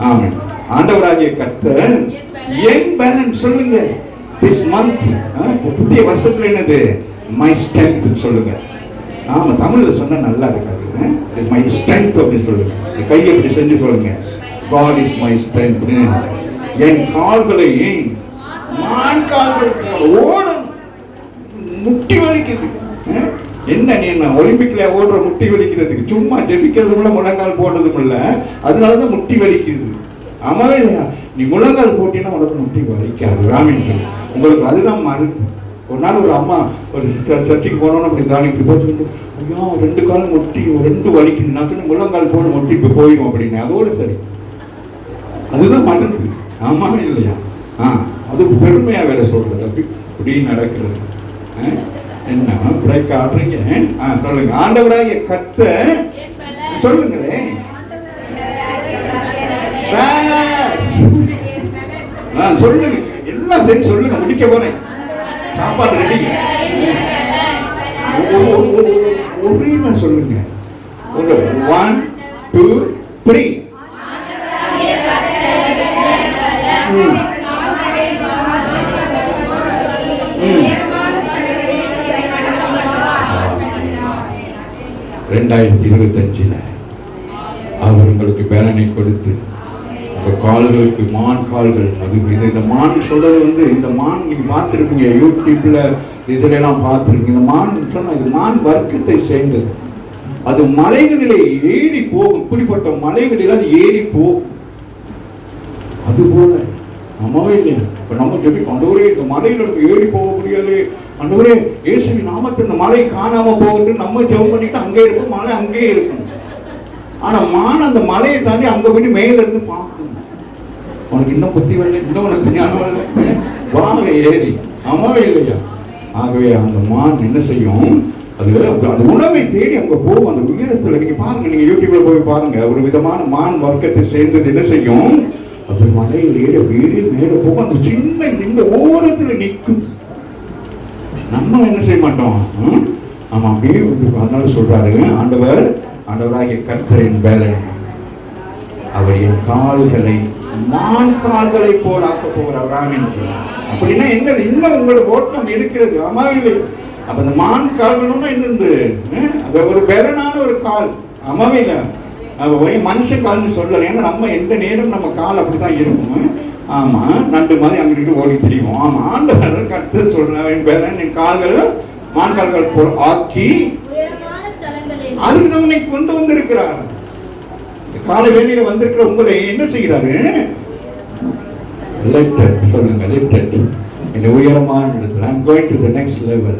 ஆமாம், ஆண்டவராகிய கர்த்தர் என் பேலன்ஸ் சொல்லுங்க. திஸ் மந்த் புதிய வருஷத்துல என்னது? மை ஸ்ட்ரென்த் சொல்லுங்க. ஆமா தமிழ்ல சொன்னா நல்லா இருக்காது. மை ஸ்ட்ரென்த் அப்படின்னு சொல்லுங்க. கையை எப்படி செஞ்சு சொல்லுங்க, God is my strength. என் கால்களை ஓடணும். முட்டி வலிக்குது. என்ன நீ ஒலிம்பிக்ல ஓடுற முட்டி வலிக்கிறதுக்கு சும்மா ஜெபிக்கிறதும் இல்லை, முழங்கால் போடுறதும் இல்லை, அதனாலதான் முட்டி வலிக்குது. ஆமாவே இல்லையா? நீ முழங்கால் போட்டீங்கன்னா உனக்கு முட்டி வலிக்காது. ராமின் உங்களுக்கு அதுதான் மருந்து. ஒரு நாள் ஒரு அம்மா ஒரு சர்ச்சைக்கு போனோன்னு அப்படி தானே இப்படி போட்டு, ஐயா 2 காலம் முட்டி 2 வலிக்குது, நான் சொன்ன முள்ளங்கால் போட முட்டி இப்போ போயிடும் அப்படின்னு. அதோட சரி, அதுதான் மருந்து. ஆமா இல்லையா? அது பெருமையா வேற சொல்றது. அப்படி இப்படி நடக்கிறது. என்ன பிரேக் ஆடுறீங்க? சொல்லுங்க. ஆண்டவராகிய கர்த்தர் சொல்லுங்களேன். சொல்லுங்க, எல்லாம் சரி சொல்லுங்க, முடிக்க போறேன். சாப்பாடு ரெடி. ஒரே தான் சொல்லுங்க. 1 2 3. (2025) அவர் உங்களுக்கு பேலனை கொடுத்து உங்க கால்களுக்கு மான் கால்கள். அது இந்த மான் சொல்றது இந்த மான் நீங்க பார்த்துருப்பீங்க, யூடியூப்ல இதுல எல்லாம் பார்த்துருக்கீங்க. இந்த மான் சொன்னா இது மான் வர்க்கத்தை சேர்ந்தது. அது மலைகளிலே ஏறி போகும். இப்படிப்பட்ட மலைகளில் அது ஏறி போகும். அது போல அம்மாவே இல்லையா? இப்ப நம்ம சொல்லி ஆண்டவரே இந்த மலையில ஏறி போக முடியாது, ஆண்டவரே இயேசுவின் நாமத்தில் இந்த மலை காணாம போகட்டும் நம்ம ஜெபம் பண்ணிட்டு அங்கே இருக்கும், மலை அங்கேயே இருக்கும். ஆனா மான் அந்த மலையை தாண்டி அங்க போய் மேல இருந்து பார்க்கணும். உனக்கு இன்னும் புத்தி வரல, இன்னும் உனக்கு ஞானம் வரல, வாங்க ஏறி. அம்மாவே இல்லையா? ஆகவே அந்த மான் என்ன செய்யும்? அது உணவை தேடி அங்க போகும். அந்த உயரத்துல நீங்க பாருங்க, நீங்க யூடியூப்ல போய் பாருங்க. ஒரு விதமான மான் வர்க்கத்தை சேர்ந்தது என்ன செய்யும்? அது மலையில் ஏறி மேல போகும். அந்த சின்ன இந்த ஓரத்துல நிற்கும். நம்ம என்ன செய்ய மாட்டோம்? ஆமா, அப்படியே அதனால சொல்றாரு ஆண்டவராகிய கர்த்தரின் பேலன் அவர் என் கால்களை மான் கால்களை போல் ஆக்க போகிறார் என்று. அப்படின்னா என்னது? இன்னும் உங்களோட ஓட்டம் இருக்கிறது. ஆமா இல்லை? அப்ப இந்த மான் கால்கள்னா என்னது? அது ஒரு பேலனான ஒரு கால். ஆமாவே இல்லை? மனுஷ கால்னு சொல்லலை. ஏன்னா நம்ம எந்த நேரம் நம்ம கால் அப்படித்தான் இருக்கும். ஆமா, நண்டு மாதிரி அங்கிட்டு ஓடி தெரியும். ஆமா, ஆண்டவர் கர்த்தர் சொல்றேன் பேலன் என் கால்கள் மான் கால்கள் போல் ஆக்கி அதுக்கு தான் உன்னை கொண்டு வந்திருக்கிறார். கால வேளையில வந்திருக்கிற உங்களை என்ன செய்கிறாரு? சொல்லுங்க, லிஃப்டட். என்னை உயரமான இடத்துல I'm going to the next level.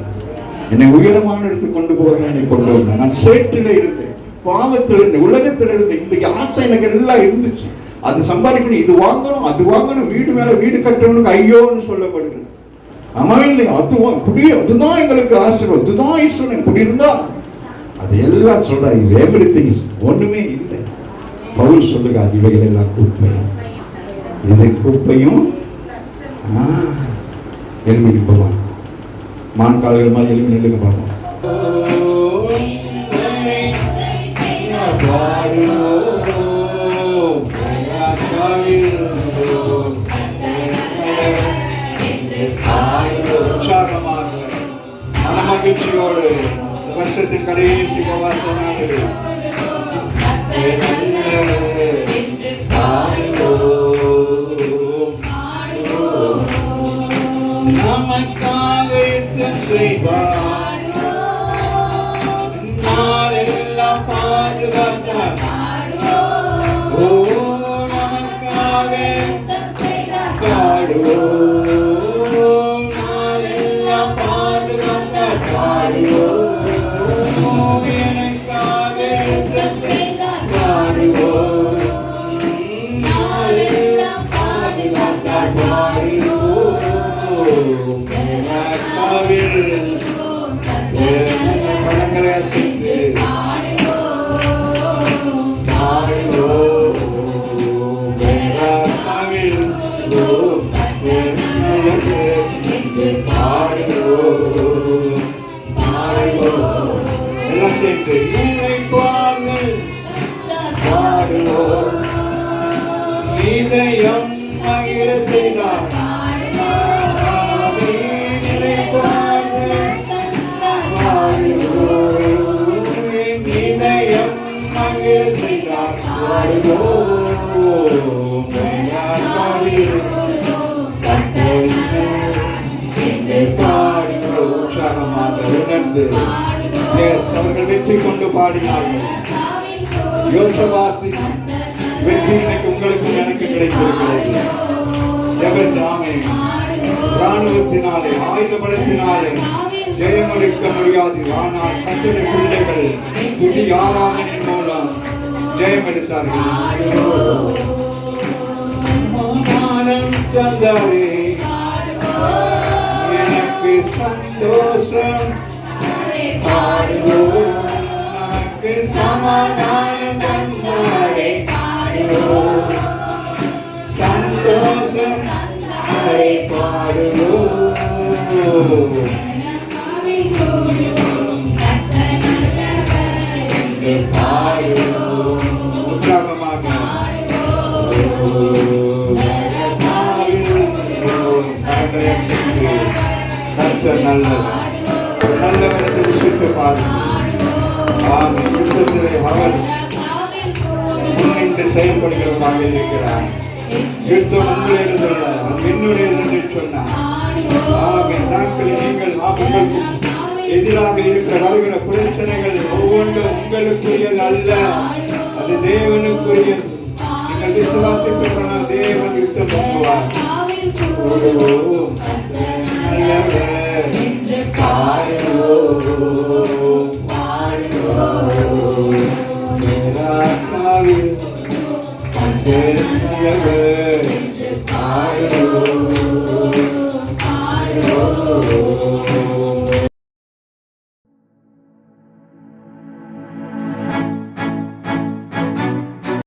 என்னை உயரமான இடத்துக்கு கொண்டு போக என்னை கொண்டு வந்தேன். நான் சேற்றில இருந்தேன், பாவத்தில் இருந்தேன், உலகத்தில் இருந்தேன். இந்த ஆசை எனக்கு எல்லாம் இருந்துச்சு. அது சம்பாதிக்கணும், இது வாங்கணும், அது வாங்கணும், வீடு மேல வீடு கட்டணும்னு ஐயோன்னு சொல்லப்படுகிறது. ஆமா இல்லை? அதுதான் எங்களுக்கு ஆசீர்வாதம், அதுதான் ஈஸ்வரன். இப்படி இருந்தா அது எல்லாம் சொல்றாரு. எவ்ரிதிங் ஒண்ணுமே இல்லை. பவுல் சொல்லுகிறார், இவைகள் எல்லாம் குப்பை. இது குப்பையும் எலும்பி நிற்போமா? மான் கால்கள் மாதிரி எலும்பி நில்லுங்க பார்ப்போம். மனமகிழ்ச்சியோடு வருஷத்தின் கடைசி உபவாசமாக நமக்காக யுத்தம் செய்வார், நாளெல்லாம் பாதுகாத்தார். ஓ நமக்காக பாடுவோம், நாளெல்லாம் பாதுகாத்தார். பாடுவோம், எனக்காக யுத்தம் செய்தார். பாடுவோம், நாளெல்லாம் பாதுகாத்தார். பாடுவோம், பழங்களை அசைத்து எல்லாம் சேர்த்து நினைப்பார்கள். பாடுவோம், இதயம் மகிழ செய்தார். அவர்கள் வெற்றி கொண்டு பாடினார்கள். யோசபாத்தின் வெற்றி இன்னைக்கு உங்களுக்கு எனக்கு கிடைத்திருக்கிறது. ராணுவத்தினாலே ஆயுத பலத்தினாலே ஜெயமளிக்க முடியாது. ஆனால் கர்த்தருடைய பிள்ளைகள் துதி ஆராதனையின் மூலம் ஜெயம் எடுத்தார்கள். சமாதானம் தந்தாரே எனக்கு சந்தோஷம், நமக்கு சமாதானம் தந்தாரே சந்தோஷம் பாடுவோம். உற்சாகமாக கர்த்தர் நல்லவர் என்று விசுத்து பாருங்கள். ஆமென். யுத்தத்திலே அவர் முன்னின்று செயல்படுகிறவராக இருக்கிறார். யுத்தம் உங்களுடையதல்ல, அது என்னுடையது என்று சொன்னார். ஆமென். நாட்களில் நீங்கள் ஆபத்துக்கு எதிராக இருக்கிற வருகிற பிரச்சனைகள் ஒவ்வொன்றும் உங்களுக்குரியது அல்ல, அது தேவனுக்குரியது. நீங்கள் விசுவாசிப்பதனால் தேவன் யுத்தம் பண்ணுவார். நல்லவர் பாடுவோம்.